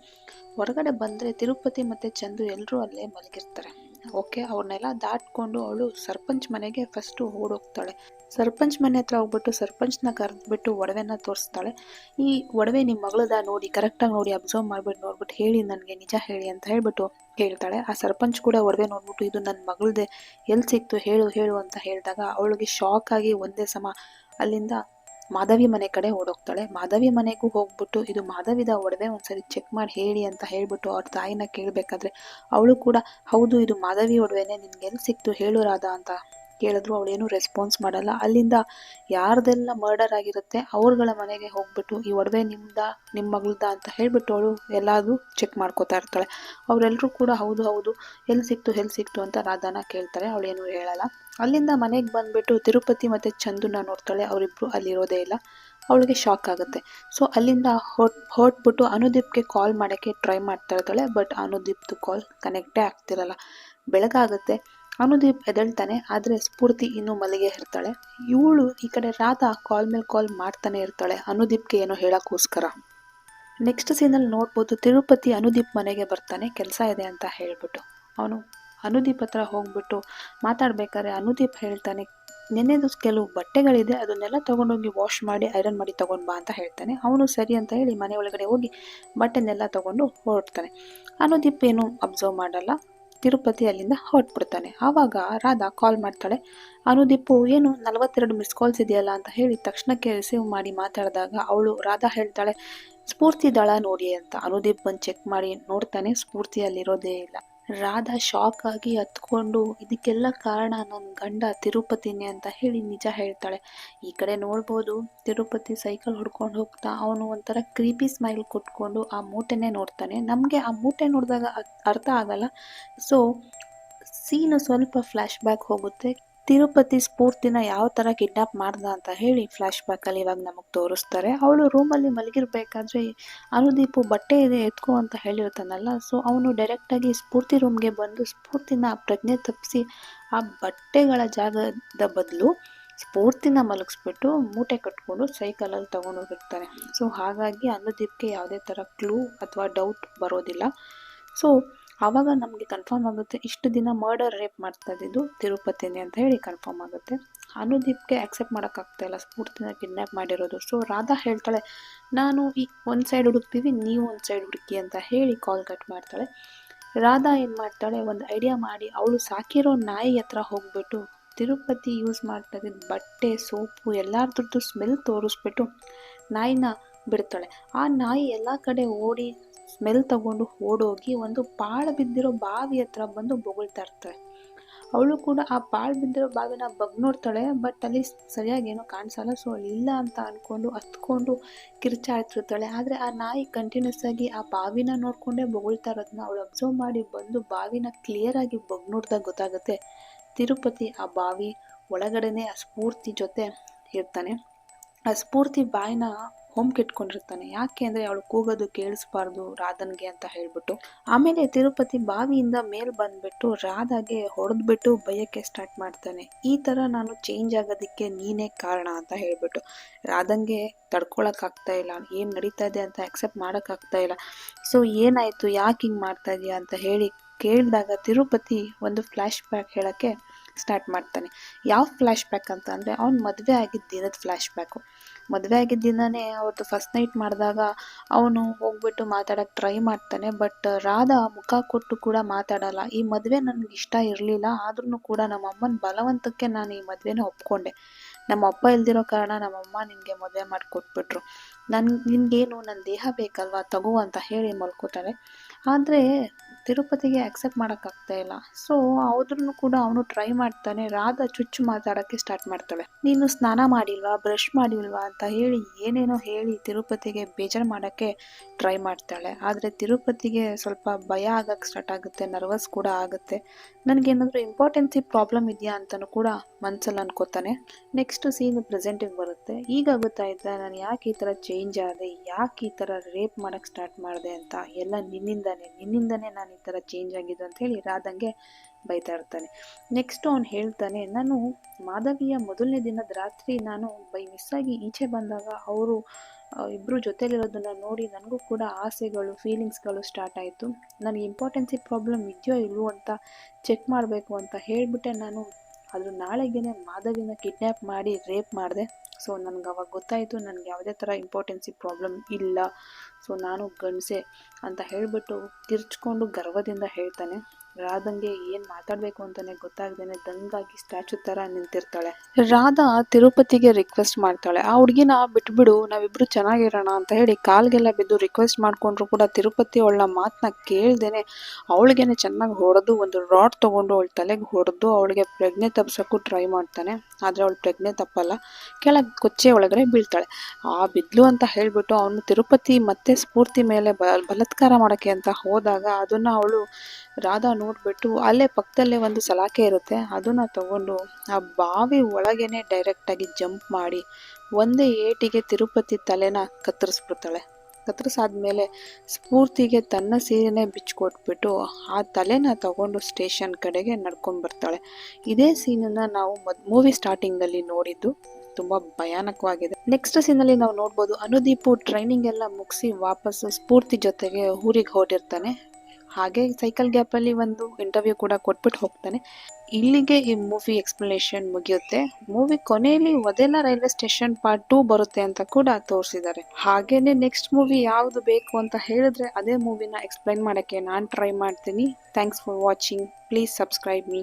ಹೊರಗಡೆ ಬಂದರೆ ತಿರುಪತಿ ಮತ್ತು ಚಂದು ಎಲ್ಲರೂ ಅಲ್ಲೇ ಮಲಗಿರ್ತಾರೆ. ಓಕೆ, ಅವ್ರನ್ನೆಲ್ಲ ದಾಟ್ಕೊಂಡು ಅವಳು ಸರ್ಪಂಚ್ ಮನೆಗೆ ಫಸ್ಟು ಓಡೋಗ್ತಾಳೆ. ಸರ್ಪಂಚ್ ಮನೆ ಹತ್ರ ಹೋಗ್ಬಿಟ್ಟು ಸರ್ಪಂಚ್ನ ಕರೆದ್ಬಿಟ್ಟು ಒಡವೆನ ತೋರಿಸ್ತಾಳೆ. ಈ ಒಡವೆ ನಿಮ್ಮ ಮಗಳದ ನೋಡಿ, ಕರೆಕ್ಟಾಗಿ ನೋಡಿ, ಅಬ್ಸರ್ವ್ ಮಾಡಿಬಿಟ್ಟು ನೋಡ್ಬಿಟ್ಟು ಹೇಳಿ, ನನಗೆ ನಿಜ ಹೇಳಿ ಅಂತ ಹೇಳ್ಬಿಟ್ಟು ಹೇಳ್ತಾಳೆ. ಆ ಸರ್ಪಂಚ್ ಕೂಡ ಒಡವೆ ನೋಡ್ಬಿಟ್ಟು ಇದು ನನ್ನ ಮಗಳದೇ, ಎಲ್ಲಿ ಸಿಕ್ತು ಹೇಳು ಅಂತ ಹೇಳಿದಾಗ ಅವಳಿಗೆ ಶಾಕ್ ಆಗಿ ಒಂದೇ ಸಮ ಅಲ್ಲಿಂದ ಮಾಧವಿ ಮನೆ ಕಡೆ ಓಡೋಗ್ತಾಳೆ. ಮಾಧವಿ ಮನೆಗೂ ಹೋಗ್ಬಿಟ್ಟು ಇದು ಮಾಧವಿದ ಒಡವೆ, ಒಂದ್ಸರಿ ಚೆಕ್ ಮಾಡಿ ಹೇಳಿ ಅಂತ ಹೇಳ್ಬಿಟ್ಟು ಅವ್ರ ತಾಯಿನ ಕೇಳಬೇಕಾದ್ರೆ ಅವಳು ಕೂಡ ಹೌದು ಇದು ಮಾಧವಿ ಒಡವೆನೇ, ನಿನ್ಗೆ ಎಲ್ಲಿ ಸಿಕ್ತು ಹೇಳು ರಾಧಾ ಅಂತ ಕೇಳಿದ್ರು. ಅವಳೇನು ರೆಸ್ಪಾನ್ಸ್ ಮಾಡಲ್ಲ. ಅಲ್ಲಿಂದ ಯಾರ್ದೆಲ್ಲ ಮರ್ಡರ್ ಆಗಿರುತ್ತೆ ಅವ್ರಗಳ ಮನೆಗೆ ಹೋಗ್ಬಿಟ್ಟು ಈ ಒಡವೆ ನಿಮ್ಮ ಮಗಳದ ಅಂತ ಹೇಳ್ಬಿಟ್ಟು ಅವಳು ಎಲ್ಲಾದರೂ ಚೆಕ್ ಮಾಡ್ಕೋತಾ ಇರ್ತಾಳೆ. ಅವರೆಲ್ಲರೂ ಕೂಡ ಹೌದು ಎಲ್ಲಿ ಸಿಕ್ತು ಅಂತ ರಾಧಾನ ಕೇಳ್ತಾರೆ. ಅವಳೇನು ಹೇಳಲ್ಲ. ಅಲ್ಲಿಂದ ಮನೆಗೆ ಬಂದ್ಬಿಟ್ಟು ತಿರುಪತಿ ಮತ್ತು ಚಂದುನ ನೋಡ್ತಾಳೆ. ಅವರಿಬ್ರು ಅಲ್ಲಿರೋದೇ ಇಲ್ಲ. ಅವಳಿಗೆ ಶಾಕ್ ಆಗುತ್ತೆ. ಸೊ ಅಲ್ಲಿಂದ ಹೊರಟ್ಬಿಟ್ಟು ಅನುದೀಪ್ಗೆ ಕಾಲ್ ಮಾಡೋಕ್ಕೆ ಟ್ರೈ ಮಾಡ್ತಾ ಇರ್ತಾಳೆ. ಬಟ್ ಅನುದೀಪ್ದು ಕಾಲ್ ಕನೆಕ್ಟೇ ಆಗ್ತಿರಲ್ಲ. ಬೆಳಗಾಗುತ್ತೆ. ಅನುದೀಪ್ ಎದ್ದೇಳ್ತಾನೆ, ಆದರೆ ಸ್ಫೂರ್ತಿ ಇನ್ನೂ ಮಲಗೆ ಇರ್ತಾಳೆ. ಇವಳು ಈ ಕಡೆ ರಾಧಾ ಕಾಲ್ ಮೇಲೆ ಕಾಲ್ ಮಾಡ್ತಾನೆ ಇರ್ತಾಳೆ ಅನುದೀಪ್ಗೆ ಏನೋ ಹೇಳೋಕ್ಕೋಸ್ಕರ. ನೆಕ್ಸ್ಟ್ ಸೀನಲ್ಲಿ ನೋಡ್ಬೋದು ತಿರುಪತಿ ಅನುದೀಪ್ ಮನೆಗೆ ಬರ್ತಾನೆ ಕೆಲಸ ಇದೆ ಅಂತ ಹೇಳ್ಬಿಟ್ಟು. ಅವನು ಅನುದೀಪ್ ಹತ್ರ ಹೋಗ್ಬಿಟ್ಟು ಮಾತಾಡ್ಬೇಕಾದ್ರೆ ಅನುದೀಪ್ ಹೇಳ್ತಾನೆ, ನೆನ್ನೆದು ಕೆಲವು ಬಟ್ಟೆಗಳಿದೆ, ಅದನ್ನೆಲ್ಲ ತೊಗೊಂಡೋಗಿ ವಾಶ್ ಮಾಡಿ ಐರನ್ ಮಾಡಿ ತೊಗೊಂಡು ಬಾ ಅಂತ ಹೇಳ್ತಾನೆ. ಅವನು ಸರಿ ಅಂತ ಹೇಳಿ ಮನೆ ಒಳಗಡೆ ಹೋಗಿ ಬಟ್ಟೆನೆಲ್ಲ ತೊಗೊಂಡು ಹೊರಡ್ತಾನೆ. ಅನುದೀಪ್ ಏನು ಅಬ್ಸರ್ವ್ ಮಾಡಲ್ಲ. ತಿರುಪತಿ ಅಲ್ಲಿಂದ ಹೊರಟ್ಬಿಡ್ತಾನೆ. ಆವಾಗ ರಾಧಾ ಕಾಲ್ ಮಾಡ್ತಾಳೆ. ಅನುದೀಪು ಏನು 42 ಮಿಸ್ ಕಾಲ್ಸ್ ಇದೆಯಲ್ಲ ಅಂತ ಹೇಳಿ ತಕ್ಷಣಕ್ಕೆ ರಿಸೀವ್ ಮಾಡಿ ಮಾತಾಡಿದಾಗ ರಾಧಾ ಹೇಳ್ತಾಳೆ, ಸ್ಫೂರ್ತಿ ದಳ ನೋಡಿ ಅಂತ. ಅನುದೀಪ್ ಬಂದು ಚೆಕ್ ಮಾಡಿ ನೋಡ್ತಾನೆ, ಸ್ಫೂರ್ತಿ ಅಲ್ಲಿರೋದೇ ಇಲ್ಲ. ರಾಧಾ ಶಾಕ್ ಆಗಿ ಹತ್ಕೊಂಡು ಇದಕ್ಕೆಲ್ಲ ಕಾರಣ ನನ್ನ ಗಂಡ ತಿರುಪತಿನೇ ಅಂತ ಹೇಳಿ ನಿಜ ಹೇಳ್ತಾಳೆ. ಈ ಕಡೆ ನೋಡ್ಬೋದು ತಿರುಪತಿ ಸೈಕಲ್ ಹೊಡ್ಕೊಂಡು ಹೋಗ್ತಾ ಅವನು ಒಂಥರ ಕ್ರೀಪಿ ಸ್ಮೈಲ್ ಕೊಟ್ಕೊಂಡು ಆ ಮೂಟೆನೇ ನೋಡ್ತಾನೆ. ನಮಗೆ ಆ ಮೂಟೆ ನೋಡಿದಾಗ ಅರ್ಥ ಆಗಲ್ಲ. ಸೊ ಸೀನು ಸ್ವಲ್ಪ ಫ್ಲ್ಯಾಶ್ ಬ್ಯಾಕ್ ಹೋಗುತ್ತೆ. ತಿರುಪತಿ ಸ್ಫೂರ್ತಿನ ಯಾವ ಥರ ಕಿಡ್ನಾಪ್ ಮಾಡ್ದ ಅಂತ ಹೇಳಿ ಫ್ಲ್ಯಾಶ್ ಬ್ಯಾಕಲ್ಲಿ ಇವಾಗ ನಮಗೆ ತೋರಿಸ್ತಾರೆ. ಅವಳು ರೂಮಲ್ಲಿ ಮಲಗಿರ್ಬೇಕಾದ್ರೆ ಅನುದೀಪು ಬಟ್ಟೆ ಇದೆ ಎತ್ಕೋ ಅಂತ ಹೇಳಿರ್ತಾನಲ್ಲ. ಸೊ ಅವನು ಡೈರೆಕ್ಟಾಗಿ ಸ್ಫೂರ್ತಿ ರೂಮ್ಗೆ ಬಂದು ಸ್ಫೂರ್ತಿನ ಪ್ರಜ್ಞೆ ತಪ್ಪಿಸಿ ಆ ಬಟ್ಟೆಗಳ ಜಾಗದ ಬದಲು ಸ್ಫೂರ್ತಿನ ಮಲಗಿಸ್ಬಿಟ್ಟು ಮೂಟೆ ಕಟ್ಕೊಂಡು ಸೈಕಲಲ್ಲಿ ತಗೊಂಡೋಗಿರ್ತಾನೆ. ಸೊ ಹಾಗಾಗಿ ಅನುದೀಪ್ಗೆ ಯಾವುದೇ ಥರ ಕ್ಲೂ ಅಥವಾ ಡೌಟ್ ಬರೋದಿಲ್ಲ. ಸೊ ಆವಾಗ ನಮಗೆ ಕನ್ಫರ್ಮ್ ಆಗುತ್ತೆ ಇಷ್ಟು ದಿನ ಮರ್ಡರ್ ರೇಪ್ ಮಾಡ್ತಾ ಇದ್ದಿದ್ದು ತಿರುಪತಿನೇ ಅಂತ ಹೇಳಿ ಕನ್ಫರ್ಮ್ ಆಗುತ್ತೆ. ಅನುದೀಪ್ಗೆ ಆಕ್ಸೆಪ್ಟ್ ಮಾಡೋಕ್ಕಾಗ್ತಾ ಇಲ್ಲ ಸ್ಫೂರ್ತಿನ ಕಿಡ್ನ್ಯಾಪ್ ಮಾಡಿರೋದು. ಸೊ ರಾಧಾ ಹೇಳ್ತಾಳೆ, ನಾನು ಈ ಒಂದು ಸೈಡ್ ಹುಡುಕ್ತೀವಿ, ನೀವು ಒಂದು ಸೈಡ್ ಹುಡುಕಿ ಅಂತ ಹೇಳಿ ಕಾಲ್ ಕಟ್ ಮಾಡ್ತಾಳೆ. ರಾಧಾ ಏನು ಮಾಡ್ತಾಳೆ, ಒಂದು ಐಡಿಯಾ ಮಾಡಿ ಅವಳು ಸಾಕಿರೋ ನಾಯಿ ಹತ್ರ ಹೋಗ್ಬಿಟ್ಟು ತಿರುಪತಿ ಯೂಸ್ ಮಾಡ್ತಾ ಇದ್ದಿದ್ದು ಬಟ್ಟೆ ಸೋಪು ಎಲ್ಲಾರ್ದ್ರದ್ದು ಸ್ಮೆಲ್ ತೋರಿಸ್ಬಿಟ್ಟು ನಾಯಿನ ಬಿಡ್ತಾಳೆ. ಆ ನಾಯಿ ಎಲ್ಲ ಕಡೆ ಓಡಿ ಸ್ಮೆಲ್ ತಗೊಂಡು ಓಡೋಗಿ ಒಂದು ಪಾಳು ಬಿದ್ದಿರೋ ಬಾವಿ ಹತ್ರ ಬಂದು ಬೊಗಳ್ತಾ ಇರ್ತಾಳೆ. ಅವಳು ಕೂಡ ಆ ಪಾಳು ಬಿದ್ದಿರೋ ಬಾವಿನ ನೋಡ್ತಾಳೆ, ಬಟ್ ಅಲ್ಲಿ ಸರಿಯಾಗಿ ಏನೋ ಕಾಣಿಸಲ್ಲ. ಸೊ ಅಲ್ಲಿ ಇಲ್ಲ ಅಂತ ಅಂದ್ಕೊಂಡು ಹತ್ಕೊಂಡು ಕಿರ್ಚಾಡ್ತಿರ್ತಾಳೆ. ಆದರೆ ಆ ನಾಯಿ ಕಂಟಿನ್ಯೂಸ್ ಆಗಿ ಆ ಬಾವಿನ ನೋಡಿಕೊಂಡೇ ಬೊಗಳ್ತಾ ಇರೋದನ್ನ ಅವಳು ಅಬ್ಸರ್ವ್ ಮಾಡಿ ಬಂದು ಬಾವಿನ ಕ್ಲಿಯರಾಗಿ ನೋಡಿದಾಗ ಗೊತ್ತಾಗುತ್ತೆ ತಿರುಪತಿ ಆ ಬಾವಿ ಒಳಗಡೆನೆ ಆ ಸ್ಫೂರ್ತಿ ಜೊತೆ ಇರ್ತಾನೆ. ಆ ಸ್ಫೂರ್ತಿ ಬಾಯಿನ ಹೊಮ್ಕಿಟ್ಕೊಂಡಿರ್ತಾನೆ. ಯಾಕೆ ಅಂದರೆ ಅವಳು ಕೂಗೋದು ಕೇಳಿಸ್ಬಾರ್ದು ರಾಧನ್ಗೆ ಅಂತ ಹೇಳ್ಬಿಟ್ಟು. ಆಮೇಲೆ ತಿರುಪತಿ ಬಾವಿಯಿಂದ ಮೇಲ್ ಬಂದ್ಬಿಟ್ಟು ರಾಧಾಗೆ ಹೊಡೆದ್ಬಿಟ್ಟು ಬೈಯಕ್ಕೆ ಸ್ಟಾರ್ಟ್ ಮಾಡ್ತಾನೆ. ಈ ಥರ ನಾನು ಚೇಂಜ್ ಆಗೋದಕ್ಕೆ ನೀನೇ ಕಾರಣ ಅಂತ ಹೇಳ್ಬಿಟ್ಟು. ರಾಧನ್ಗೆ ತಡ್ಕೊಳಕ್ಕಾಗ್ತಾ ಇಲ್ಲ, ಏನು ನಡೀತಾ ಇದೆ ಅಂತ ಆಕ್ಸೆಪ್ಟ್ ಮಾಡೋಕ್ಕಾಗ್ತಾ ಇಲ್ಲ. ಸೊ ಏನಾಯಿತು, ಯಾಕೆ ಹಿಂಗೆ ಮಾಡ್ತಾ ಇದೆಯಾ ಅಂತ ಹೇಳಿ ಕೇಳಿದಾಗ ತಿರುಪತಿ ಒಂದು ಫ್ಲ್ಯಾಶ್ ಬ್ಯಾಕ್ ಹೇಳೋಕ್ಕೆ ಸ್ಟಾರ್ಟ್ ಮಾಡ್ತಾನೆ. ಯಾವ ಫ್ಲ್ಯಾಶ್ ಬ್ಯಾಕ್ ಅಂತ ಅಂದರೆ ಅವ್ನು ಮದುವೆ ಆಗಿದ್ದ ದಿನದ ಫ್ಲ್ಯಾಶ್ ಬ್ಯಾಕು. ಮದುವೆ ಆಗಿದ್ದ ದಿನನೇ ಅವ್ರದ್ದು ಫಸ್ಟ್ ನೈಟ್ ಮಾಡಿದಾಗ ಅವನು ಹೋಗ್ಬಿಟ್ಟು ಮಾತಾಡೋಕ್ಕೆ ಟ್ರೈ ಮಾಡ್ತಾನೆ. ಬಟ್ ರಾಧಾ ಮುಖ ಕೊಟ್ಟು ಕೂಡ ಮಾತಾಡಲ್ಲ. ಈ ಮದುವೆ ನನಗೆ ಇಷ್ಟ ಇರಲಿಲ್ಲ, ಆದ್ರೂ ಕೂಡ ನಮ್ಮ ಅಮ್ಮನ ಬಲವಂತಕ್ಕೆ ನಾನು ಈ ಮದುವೆನ ಒಪ್ಕೊಂಡೆ. ನಮ್ಮ ಅಪ್ಪ ಇಲ್ದಿರೋ ಕಾರಣ ನಮ್ಮಮ್ಮ ನಿನಗೆ ಮದುವೆ ಮಾಡಿಕೊಟ್ಬಿಟ್ರು. ನಿನಗೇನು ನನ್ನ ದೇಹ ಬೇಕಲ್ವಾ, ತಗೋ ಅಂತ ಹೇಳಿ ಮಲ್ಕೋತಾಳೆ. ಆದರೆ ತಿರುಪತಿಗೆ ಆಕ್ಸೆಪ್ಟ್ ಮಾಡೋಕ್ಕಾಗ್ತಾ ಇಲ್ಲ. ಸೊ ಆದ್ರೂ ಕೂಡ ಅವನು ಟ್ರೈ ಮಾಡ್ತಾನೆ. ರಾಧಾ ಚುಚ್ಚು ಮಾತಾಡೋಕ್ಕೆ ಸ್ಟಾರ್ಟ್ ಮಾಡ್ತಾಳೆ. ನೀನು ಸ್ನಾನ ಮಾಡಿಲ್ವಾ, ಬ್ರಷ್ ಮಾಡಿಲ್ವಾ ಅಂತ ಹೇಳಿ ಏನೇನೋ ಹೇಳಿ ತಿರುಪತಿಗೆ ಬೇಜಾರು ಮಾಡೋಕ್ಕೆ ಟ್ರೈ ಮಾಡ್ತಾಳೆ. ಆದರೆ ತಿರುಪತಿಗೆ ಸ್ವಲ್ಪ ಭಯ ಆಗಕ್ಕೆ ಸ್ಟಾರ್ಟ್ ಆಗುತ್ತೆ, ನರ್ವಸ್ ಕೂಡ ಆಗುತ್ತೆ. ನನಗೇನಾದರೂ ಇಂಪಾರ್ಟೆನ್ಸಿ ಪ್ರಾಬ್ಲಮ್ ಇದೆಯಾ ಅಂತಲೂ ಕೂಡ ಮನಸ್ಸಲ್ಲಿ ಅನ್ಕೋತಾನೆ. ನೆಕ್ಸ್ಟ್ ಸೀನ್ ಪ್ರೆಸೆಂಟಿಗೆ ಬರುತ್ತೆ. ಈಗ ಗೊತ್ತಾಯ್ತಾ ನಾನು ಯಾಕೆ ಈ ಥರ ಚೇಂಜ್ ಆದೆ, ಯಾಕೆ ಈ ಥರ ರೇಪ್ ಮಾಡೋಕ್ಕೆ ಸ್ಟಾರ್ಟ್ ಮಾಡಿದೆ ಅಂತ, ಎಲ್ಲ ನಿನ್ನಿಂದನೇ ನಾನು ಈ ಥರ ಚೇಂಜ್ ಆಗಿದ್ದು ಅಂತ ಹೇಳಿ ರಾಧಂಗೆ ಬೈತಾ ಇರ್ತಾನೆ. ನೆಕ್ಸ್ಟ್ ಅವ್ನು ಹೇಳ್ತಾನೆ, ನಾನು ಮಾಧವಿಯ ಮೊದಲನೇ ದಿನದ ರಾತ್ರಿ ನಾನು ಮಿಸ್ ಆಗಿ ಈಚೆ ಬಂದಾಗ ಅವರು ಇಬ್ಬರು ಜೊತೆಲಿರೋದನ್ನ ನೋಡಿ ನನಗೂ ಕೂಡ ಆಸೆಗಳು ಫೀಲಿಂಗ್ಸ್ಗಳು ಸ್ಟಾರ್ಟ್ ಆಯಿತು. ನನಗೆ ಇಂಪಾರ್ಟೆನ್ಸಿ ಪ್ರಾಬ್ಲಮ್ ಇದೆಯೋ ಇಲ್ವೋ ಅಂತ ಚೆಕ್ ಮಾಡಬೇಕು ಅಂತ ಹೇಳಿಬಿಟ್ಟೆ ನಾನು ಅದ್ರ ನಾಳೆಗೇ ಮಾಧವಿನ ಕಿಡ್ನ್ಯಾಪ್ ಮಾಡಿ ರೇಪ್ ಮಾಡಿದೆ. ಸೊ ನನಗೆ ಅವಾಗ ಗೊತ್ತಾಯಿತು ನನಗೆ ಯಾವುದೇ ಥರ ಇಂಪಾರ್ಟೆನ್ಸಿ ಪ್ರಾಬ್ಲಮ್ ಇಲ್ಲ, ಸೊ ನಾನು ಗಂಡಸೆ ಅಂತ ಹೇಳಿಬಿಟ್ಟು ಕಿರ್ಚ್ಕೊಂಡು ಗರ್ವದಿಂದ ಹೇಳ್ತಾನೆ. ರಾಧಂಗೆ ಏನು ಮಾತಾಡಬೇಕು ಅಂತಲೇ ಗೊತ್ತಾಗ್ದೇನೆ ದಂಗಾಗಿ ಸ್ಟ್ಯಾಚು ಥರ ನಿಂತಿರ್ತಾಳೆ. ರಾಧಾ ತಿರುಪತಿಗೆ ರಿಕ್ವೆಸ್ಟ್ ಮಾಡ್ತಾಳೆ, ಆ ಹುಡುಗಿನ ಬಿಟ್ಬಿಡು, ನಾವಿಬ್ರು ಚೆನ್ನಾಗಿರೋಣ ಅಂತ ಹೇಳಿ ಕಾಲ್ಗೆಲ್ಲ ಬಿದ್ದು ರಿಕ್ವೆಸ್ಟ್ ಮಾಡ್ಕೊಂಡ್ರು ಕೂಡ ತಿರುಪತಿ ಅವಳ ಮಾತನ್ನ ಕೇಳ್ದೇನೆ ಅವಳಿಗೇನೆ ಚೆನ್ನಾಗಿ ಹೊಡೆದು ಒಂದು ರಾಡ್ ತೊಗೊಂಡು ಅವಳ ತಲೆಗೆ ಹೊಡೆದು ಅವಳಿಗೆ ಪ್ರಜ್ಞೆ ತಪ್ಸೋಕ್ಕೂ ಟ್ರೈ ಮಾಡ್ತಾನೆ. ಆದರೆ ಅವಳು ಪ್ರಜ್ಞೆ ತಪ್ಪಲ್ಲ, ಕೆಳಗೆ ಕೊಚ್ಚೆ ಒಳಗಡೆ ಬೀಳ್ತಾಳೆ. ಆ ಬಿದ್ಲು ಅಂತ ಹೇಳಿಬಿಟ್ಟು ಅವನು ತಿರುಪತಿ ಮತ್ತೆ ಸ್ಫೂರ್ತಿ ಮೇಲೆ ಬಲಾತ್ಕಾರ ಮಾಡೋಕ್ಕೆ ಅಂತ ಹೋದಾಗ ಅದನ್ನು ಅವಳು ರಾಧಾ ನೋಡಿಬಿಟ್ಟು ಅಲ್ಲೇ ಪಕ್ಕದಲ್ಲೇ ಒಂದು ಸಲಾಕೆ ಇರುತ್ತೆ, ಅದನ್ನು ತಗೊಂಡು ಆ ಬಾವಿ ಒಳಗೇನೆ ಡೈರೆಕ್ಟಾಗಿ ಜಂಪ್ ಮಾಡಿ ಒಂದೇ ಏಟಿಗೆ ತಿರುಪತಿ ತಲೆನ ಕತ್ತರಿಸ್ಬಿಡ್ತಾಳೆ. ಕತ್ತರಿಸಾದ್ಮೇಲೆ ಸ್ಫೂರ್ತಿಗೆ ತನ್ನ ಸೀರೆನೇ ಬಿಚ್ಕೊಟ್ಬಿಟ್ಟು ಆ ತಲೆನ ತಗೊಂಡು ಸ್ಟೇಷನ್ ಕಡೆಗೆ ನಡ್ಕೊಂಡು ಬರ್ತಾಳೆ. ಇದೇ ಸೀನನ್ನು ನಾವು ಮೂವಿ ಸ್ಟಾರ್ಟಿಂಗ್ನಲ್ಲಿ ನೋಡಿದ್ದು, ತುಂಬ ಭಯಾನಕವಾಗಿದೆ. ನೆಕ್ಸ್ಟ್ ಸೀನಲ್ಲಿ ನಾವು ನೋಡ್ಬೋದು ಅನುದೀಪು ಟ್ರೈನಿಂಗ್ ಎಲ್ಲ ಮುಗಿಸಿ ವಾಪಸ್ಸು ಸ್ಫೂರ್ತಿ ಜೊತೆಗೆ ಊರಿಗೆ ಹೊರಟಿರ್ತಾನೆ. ಹಾಗೆ ಸೈಕಲ್ ಗ್ಯಾಪಲ್ಲಿ ಒಂದು ಇಂಟರ್ವ್ಯೂ ಕೂಡ ಕೊಟ್ಬಿಟ್ಟು ಹೋಗ್ತಾನೆ. ಇಲ್ಲಿಗೆ ಈ ಮೂವಿ ಎಕ್ಸ್ಪ್ಲನೇಷನ್ ಮುಗಿಯುತ್ತೆ. ಮೂವಿ ಕೊನೆಯಲ್ಲಿ ವದೆಲಾ ರೈಲ್ವೆ ಸ್ಟೇಷನ್ ಪಾರ್ಟ್ 2 ಬರುತ್ತೆ ಅಂತ ಕೂಡ ತೋರಿಸಿದ್ದಾರೆ. ಹಾಗೇನೆ ನೆಕ್ಸ್ಟ್ ಮೂವಿ ಯಾವುದು ಬೇಕು ಅಂತ ಹೇಳಿದ್ರೆ ಅದೇ ಮೂವಿನ ಎಕ್ಸ್ಪ್ಲೈನ್ ಮಾಡೋಕ್ಕೆ ನಾನು ಟ್ರೈ ಮಾಡ್ತೀನಿ. Thanks for watching. Please subscribe me.